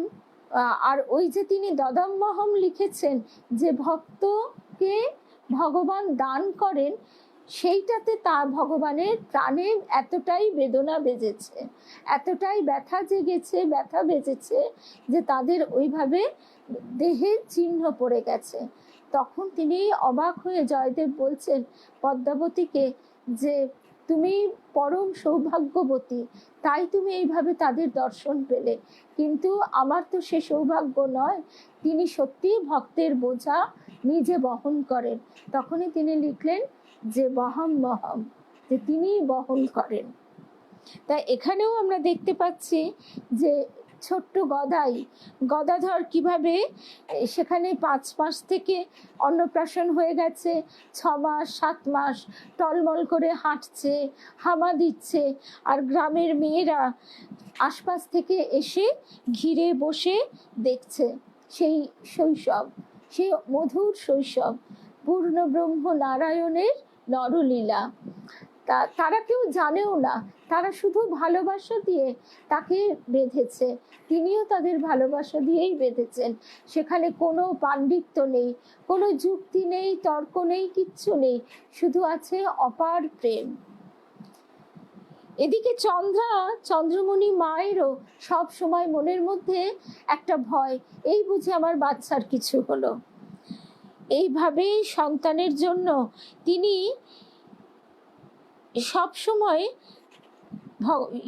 আর ওই যে তিনি দদম্মহম লিখেছেন, যে ভক্তকে ভগবান দান করেন, সেইটাতে তার ভগবানের প্রাণে এতটাই বেদনা বেজেছে, এতটাই ব্যথা বেজেছে, যে তাদের ওইভাবে দেহের চিহ্ন পড়ে গেছে। তখন তিনি অবাক হয়ে জয়দেব বলছেন পদ্মাবতীকে, যে তুমি পরম সৌভাগ্যবতী, তাই তুমি এইভাবে তাদের দর্শন পেলে, কিন্তু আমার তো সে সৌভাগ্য নয়। তিনি সত্যিই ভক্তের বোঝা নিজে বহন করেন। তখনই তিনি লিখলেন যে বহম মহম, যে তিনিই বহন করেন। তাই এখানেও আমরা দেখতে পাচ্ছি যে ছোট্ট গদাধর কিভাবে সেখানে 5 মাস থেকে অন্নপ্রাশন হয়ে গেছে, 6 মাস 7 মাস টলমল করে হাঁটছে, হামা দিচ্ছে, আর গ্রামের মেয়েরা আশপাশ থেকে এসে ঘিরে বসে দেখছে সেই শৈশব, সেই মধুর শৈশব, পূর্ণ ব্রহ্ম নারায়ণের নরলীলা। তারা কেউ জানেও না, তারা শুধু ভালোবাসা দিয়ে তাকে বেঁধেছে, তিনিও তাদের ভালোবাসা দিয়েই বেঁধেছেন। সেখানে কোনো পাণ্ডিত্য নেই, কোনো যুক্তি নেই, তর্ক নেই, কিচ্ছু নেই, শুধু আছে অপার প্রেম। এদিকে চন্দ্রমণি মায়েরও সব সময় মনের মধ্যে একটা ভয়, এই বুঝি আমার বাচ্চার কিছু হলো। এইভাবেই সন্তানের জন্য তিনি সব সময়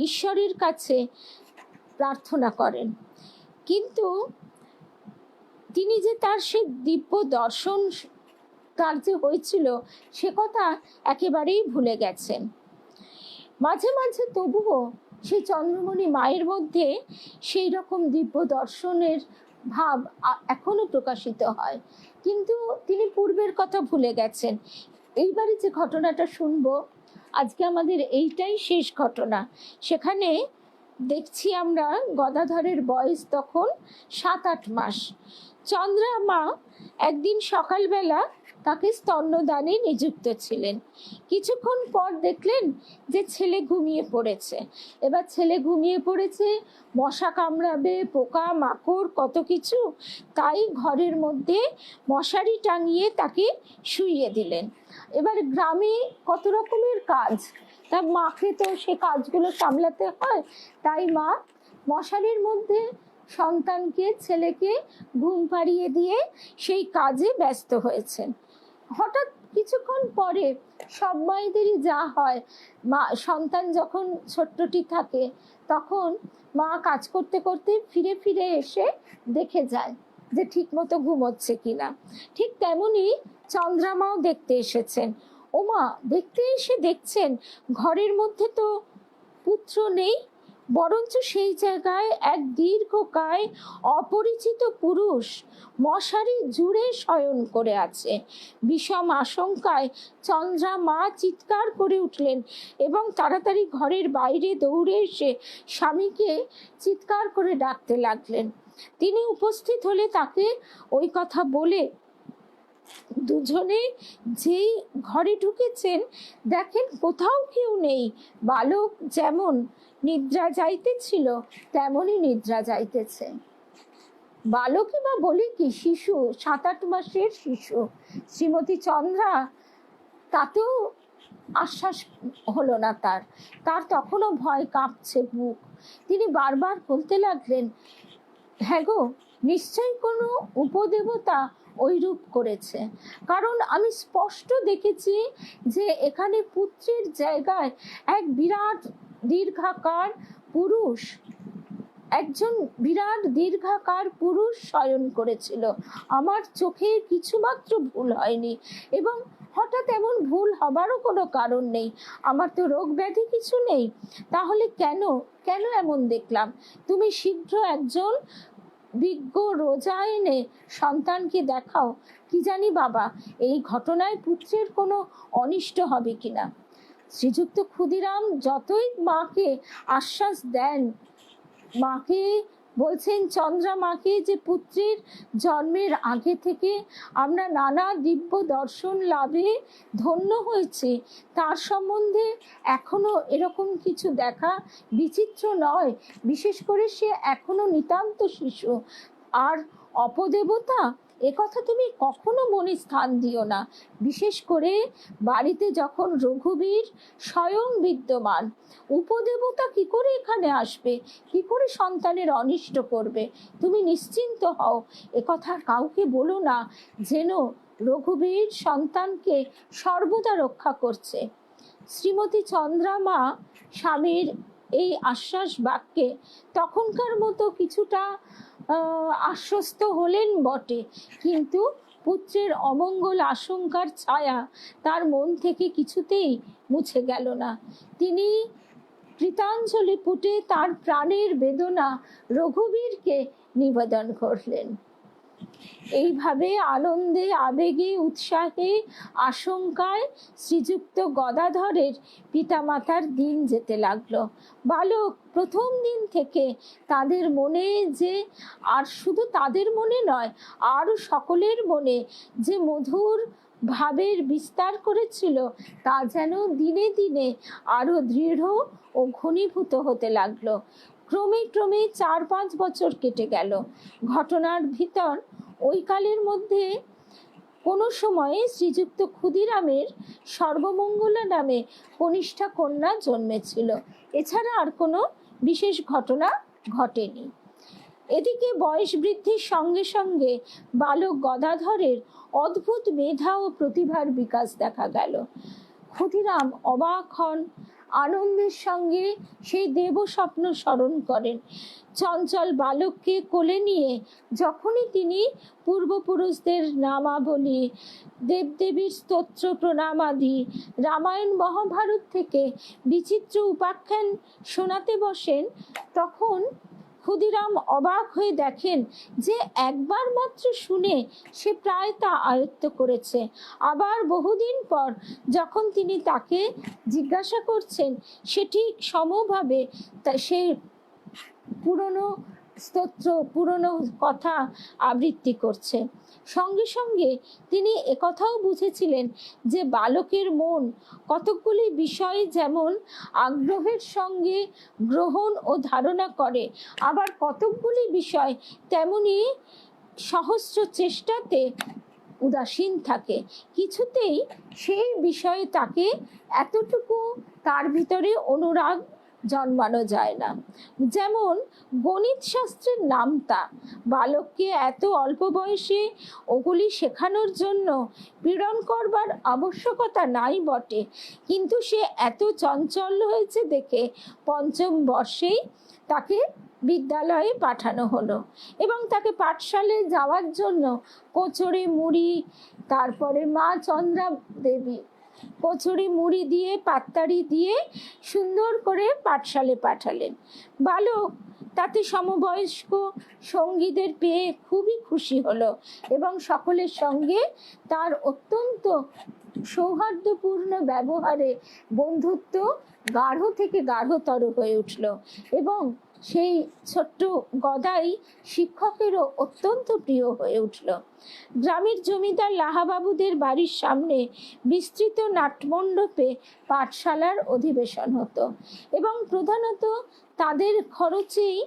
ঈশ্বরের কাছে প্রার্থনা করেন, কিন্তু তিনি যে তার সে দিব্য দর্শন তার যে হয়েছিল সে কথা একেবারেই ভুলে গেছেন। মাঝে মাঝে তবুও সেই চন্দ্রমণি মায়ের মধ্যে সেই রকম দিব্য দর্শনের ভাব এখনো প্রকাশিত হয়, কিন্তু তিনি পূর্বের কথা ভুলে গেছেন। এইবারে যে ঘটনাটা শুনবো, আজকে আমাদের এইটাই শেষ ঘটনা। সেখানে দেখছি আমরা গদাধরের বয়স তখন 7-8 মাস। চন্দ্রা মা একদিন সকালবেলা তাকে স্তন্যদানে নিযুক্ত ছিলেন। কিছুক্ষণ পর দেখলেন যে ছেলে ঘুমিয়ে পড়েছে। এবার ছেলে ঘুমিয়ে পড়েছে, মশা কামড়াবে, পোকা মাকড় কত কিছু, তাই ঘরের মধ্যে মশারি টাঙিয়ে তাকে শুইয়ে দিলেন। এবার গ্রামে কত রকমের কাজ, তা মাকে তো সে কাজগুলো সামলাতে হয়, তাই মা মশারির মধ্যে সন্তানকে, ছেলেকে ঘুম পাড়িয়ে দিয়ে সেই কাজে ব্যস্ত হয়েছেন। হঠাৎ কিছুক্ষণ পরে সব মায়েদেরই যা হয়, মা সন্তান যখন ছোট্টটি থাকে তখন মা কাজ করতে করতে ফিরে ফিরে এসে দেখে যায় যে ঠিক মতো ঘুমোচ্ছে কিনা। ঠিক তেমনি চন্দ্রামাও দেখতে এসেছেন। ওমা, দেখতে এসে দেখছেন ঘরের মধ্যে তো পুত্র নেই, বরঞ্চ সেই জায়গায় এক দীর্ঘকায় অপরিচিত পুরুষ মশারি জুড়ে শয়ন করে আছে। বিষম আশঙ্কায় চন্দ্রা মা চিৎকার করে উঠলেন এবং তাড়াতাড়ি ঘরের বাইরে দৌড়ে এসে স্বামীকে চিৎকার করে ডাকতে লাগলেন। তিনি উপস্থিত হলে তাকে ওই কথা বলে দুজনে যেই ঘরে ঢুকেছেন দেখেন কোথাও কেউ নেই। বালক যেমন নিদ্রা যাইতেছিল তেমনই নিদ্রা যাইতেছে। বালকই বা বলি কি, শিশু, 7-8 মাসের শিশু। শ্রীমতী চন্দ্রা তাতেও আশ্বাস হলো না তার তখনও ভয় কাঁপছে বুক। তিনি বারবার বলতে লাগলেন, হ্যাঁ গো, নিশ্চয়ই কোনো উপদেবতা ওই রূপ করেছে, কারণ আমি স্পষ্ট দেখেছি যে এখানে পুত্রের জায়গায় এক বিরাট দীর্ঘাকার পুরুষ, একজন বিরাট দীর্ঘাকার পুরুষ শয়ন করেছিল। আমার চোখে কিছুমাত্র ভুল হয়নি, এবং হঠাৎ এমন ভুল হবারও কোনো কারণ নেই। আমার তো রোগ ব্যাধি কিছু নেই, তাহলে কেন এমন দেখলাম? তুমি শীঘ্র একজন বিজ্ঞ রোজা এনে সন্তানকে দেখাও, কি জানি বাবা এই ঘটনায় পুত্রের কোনো অনিষ্ট হবে কিনা। শ্রীযুক্ত ক্ষুদিরাম যতই মাকে আশ্বাস দেন, মাকে বলছেন চন্দ্রা মাকে যে পুত্রের জন্মের আগে থেকে আমরা নানা দিব্য দর্শন লাভে ধন্য হয়েছে, তার সম্বন্ধে এখনো এরকম কিছু দেখা বিচিত্র নয়। বিশেষ করে সে এখনো নিতান্ত শিশু। আর অপদেবতা একথা তুমি কখনো মনে স্থান দিও না। বিশেষ করে বাড়িতে যখন রঘুবীর স্বয়ং বিদ্যমান, উপদেবতা কি করে এখানে আসবে, কি করে সন্তানের অনিষ্ট করবে? তুমি নিশ্চিন্ত হও, একথা কাউকে বলো না, যেন রঘুবীর সন্তানকে সর্বদা রক্ষা করছে। শ্রীমতী চন্দ্রামা স্বামীর এই আশ্বাস বাক্যে তখনকার মতো কিছুটা আশ্বস্ত হলেন বটে, কিন্তু পুত্রের অমঙ্গল আশঙ্কার ছায়া তার মন থেকে কিছুতেই মুছে গেল না। তিনি কৃতাঞ্জলি পুটে তার প্রাণের বেদনা রঘুবীরকে নিবেদন করলেন। এইভাবে আনন্দে, আবেগে, উৎসাহে, আশঙ্কায় শ্রীযুক্ত গদাধরের পিতামাতার দিন যেতে লাগলো। বালক প্রথম দিন থেকে তাদের মনে যে, আর শুধু তাদের মনে নয়, আরও সকলের মনে যে মধুর ভাবের বিস্তার করেছিল, তা যেন দিনে দিনে আরো দৃঢ় ও ঘনীভূত হতে লাগলো। ক্রমে ক্রমে 4-5 বছর কেটে গেল। ঘটনার ভিতর ওই কালের মধ্যে কোনো সময়ে শ্রীযুক্ত ক্ষুদিরামের সর্বমঙ্গলা নামে কনিষ্ঠা কন্যা জন্মেছিল। এছাড়া আর কোনো বিশেষ ঘটনা ঘটেনি। এদিকে বয়স বৃদ্ধির সঙ্গে সঙ্গে বালক গদাধরের অদ্ভুত মেধা ও প্রতিভার বিকাশ দেখা গেল। ক্ষুদিরাম অবাক হন, আনন্দের সঙ্গে সেই দেব স্বপ্ন স্মরণ করেন। চঞ্চল বালককে কোলে নিয়ে যখনই তিনি পূর্বপুরুষদের নামাবলী, দেবদেবীর স্তোত্র প্রণামাদি, রামায়ণ মহাভারত থেকে বিচিত্র উপাখ্যান শোনাতে বসেন, তখন ক্ষুদিরাম অবাক হয়ে দেখেন যে একবার মাত্র শুনে সে প্রায় তা আয়ত্ত করেছে। আবার বহুদিন পর যখন তিনি তাকে জিজ্ঞাসা করছেন, সে ঠিক সমভাবে সেই পুরনো স্তোত্র, পুরনো কথা আবৃত্তি করছে। সঙ্গে সঙ্গে তিনি একথাও বুঝেছিলেন যে বালকের মন কতকগুলি বিষয় যেমন আগ্রহের সঙ্গে গ্রহণ ও ধারণা করে, আবার কতকগুলি বিষয় তেমনি সহস্র চেষ্টাতে উদাসীন থাকে। কিছুতেই সেই বিষয়ে তাকে এতটুকু তার ভিতরে অনুরাগ জন্মানো যায় না। যেমন গণিত শাস্ত্রের নামতা বালককে এত অল্প বয়সে ওগুলি শেখানোর জন্য পীড়ন করবার আবশ্যকতা নাই বটে, কিন্তু সে এত চঞ্চল হয়েছে দেখে পঞ্চম বর্ষেই তাকে বিদ্যালয়ে পাঠানো হলো এবং তাকে পাঠশালায় যাওয়ার জন্য কচুরি মুড়ি, তারপরে মা চন্দ্রা দেবী কচুরি মুড়ি দিয়ে, পাত্তাড়ি দিয়ে সুন্দর করে পাঠশালায় পাঠালেন। বালক তাতে সমবয়স্ক সঙ্গীদের পেয়ে খুবই খুশি হলো এবং সকলের সঙ্গে তার অত্যন্ত সৌহার্দ্যপূর্ণ ব্যবহারে বন্ধুত্ব গাঢ় থেকে গাঢ়তর হয়ে উঠল এবং সেই ছোট্ট গদাই শিক্ষকেরও অত্যন্ত প্রিয় হয়ে উঠল। গ্রামের জমিদার লাহাবাবুদের বাড়ির সামনে বিস্তৃত নাটমণ্ডপে পাঠশালার অধিবেশন হতো এবং প্রধানত তাদের খরচেই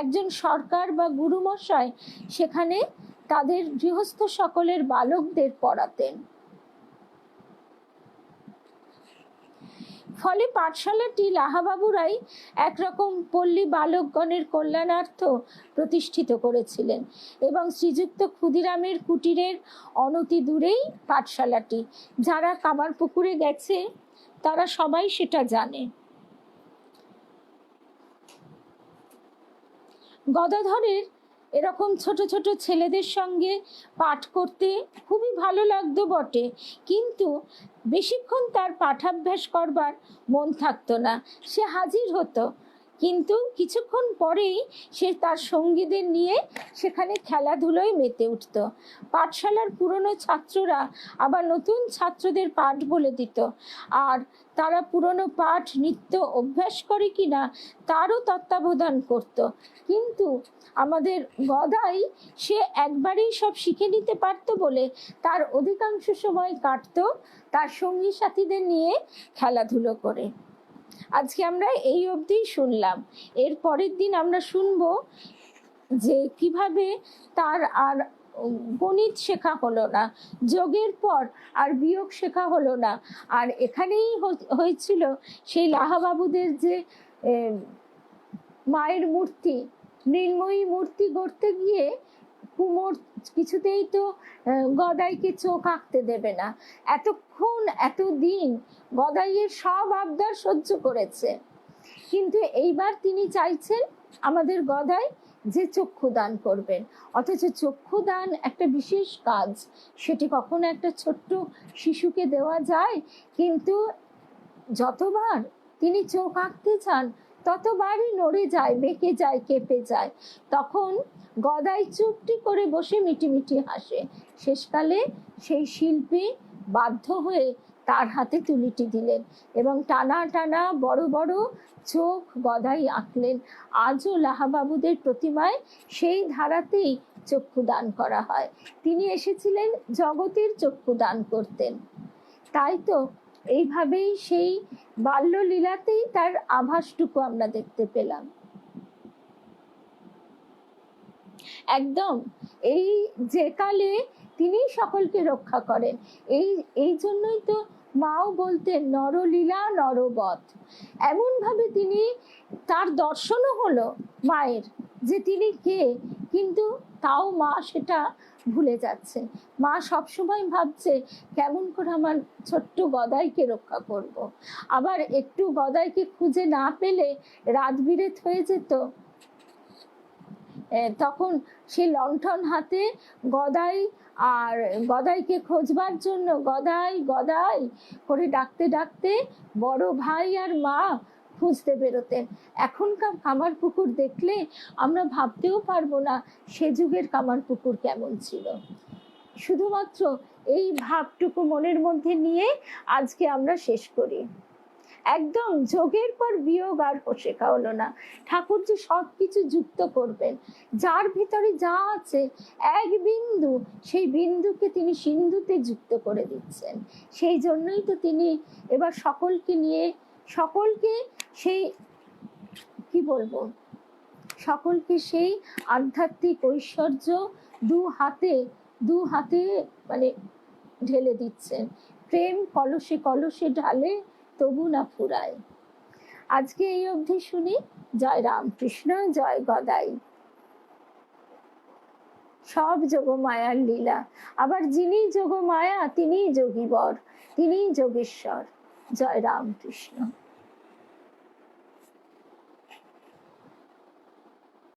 একজন সরকার বা গুরুমশাই সেখানে তাদের গৃহস্থ সকলের বালকদের পড়াতেন। ফলে পাঠশালাটি লাহাবাবুরাই একরকম পল্লী বালকগণের কল্যাণার্থ প্রতিষ্ঠিত করেছিলেন এবং শ্রীযুক্ত ক্ষুদিরামের কুটিরের অনতি দূরেই পাঠশালাটি। যারা কামারপুকুরে গেছে তারা সবাই সেটা জানে। গদাধরের এরকম ছোট ছোট ছেলেদের সঙ্গে পাঠ করতে খুবই ভালো লাগতো বটে, কিন্তু বেশিক্ষণ তার পাঠাভ্যাস করবার মন থাকতো না। সে হাজির হতো, কিন্তু কিছুক্ষণ পরেই সে তার সঙ্গীদের নিয়ে সেখানে খেলাধুলোয় মেতে উঠত। পাঠশালার পুরনো ছাত্ররা আবার নতুন ছাত্রদের পাঠ বলে দিত, আর তারা পুরনো পাঠ নিত্য অভ্যাস করে কিনা তারও তত্ত্বাবধান করত। কিন্তু আমাদের গদাই সে একবারেই সব শিখে নিতে পারত বলে তার অধিকাংশ সময় কাটত তার সঙ্গী সাথীদের নিয়ে খেলাধুলো করে। আজকে আমরা এই অবধি শুনলাম। এর পরের দিন আমরা শুনবো যে কিভাবে তার আর গণিত শেখা হলো না, যোগের পর আর বিয়োগ শেখা হলো না, আর এখানেই হয়েছিল সেই লাহাবাবুদের যে মায়ের মূর্তি, মৃন্ময়ী মূর্তি গড়তে গিয়ে কুমোর কিছুতেই তো গদাইকে চোখ আঁকতে দেবে না। এতক্ষণ এতদিন গদাইয়ের সব আবদার সহ্য করেছে, কিন্তু এইবার তিনি চাইছেন আমাদের গদাই যে চক্ষু দান করবেন। অথচ চক্ষু দান একটা বিশেষ কাজ, সেটি কখনো একটা ছোট্ট শিশুকে দেওয়া যায়? কিন্তু যতবার তিনি চোখ আঁকতে চান ততবারই নড়ে যায়, বেঁকে যায়, কেঁপে যায়। তখন গদাই চুপটি করে বসে মিটিমিটি হাসে। শেষকালে সেই শিল্পী বাধ্য হয়ে তার হাতে তুলিটি দিলেন এবং টানা টানা বড় বড় চোখ গদাই আঁকলেন। আজও লাহাবাবুদের প্রতিমায় সেই ধারাতেই চক্ষু দান করা হয়। তিনি এসেছিলেন জগতের চক্ষু দান করতেন। তাই তো এইভাবেই সেই বাল্যলীলাতেই তার আভাসটুকু আমরা দেখতে পেলাম। একদম এই যে কালে তিনি সকলকে রক্ষা করেন, এই জন্যই তো মাও বলতেন নরলীলা নরবধ। এমন ভাবে তিনি, তার দর্শনও হলো মায়ের যে তিনি কে, কিন্তু তাও মা সেটা ভুলে যাচ্ছে। মা সবসময় ভাবছে কেমন করে আমার ছোট্ট গদাইকে রক্ষা করব। আবার একটু গদাইকে খুঁজে না পেলে রাত বিরেত হয়ে যেত, তখন সে লণ্ঠন হাতে গদাই আর গদাইকে খোঁজবার জন্য গদাই গদাই করে ডাকতে ডাকতে বড় ভাই আর মা খুঁজতে বেরোতেন। এখনকার কামার পুকুর দেখলে আমরা ভাবতেও পারবো না সে যুগের কামার পুকুর কেমন ছিল। শুধুমাত্র এই ভাবটুকু মনের মধ্যে নিয়ে আজকে আমরা শেষ করি। একদম যোগের পর বিয়োগ আর শেখা হলো না। ঠাকুর যে সবকিছু যুক্ত করবেন, যার ভিতরে যা আছে এক বিন্দু, সেই বিন্দুকে তিনি সিন্ধুতে যুক্ত করে দিচ্ছেন। সেই জন্যই তো তিনি এবার সকলকে নিয়ে, সকলকে সেই কি বলবো, সকলকে সেই আধ্যাত্মিক ঐশ্বর্য দু হাতে মানে ঢেলে দিচ্ছেন। প্রেম কলসে কলসে ঢালে তবু না ফুরায়। আজকে এই অবধি শুনি। জয় রামকৃষ্ণ, জয় গদাই। সব যোগমায়ার লীলা। আবার যিনি যোগমায়া তিনিই যোগীবর, তিনিই যোগেশ্বর। জয় রামকৃষ্ণ।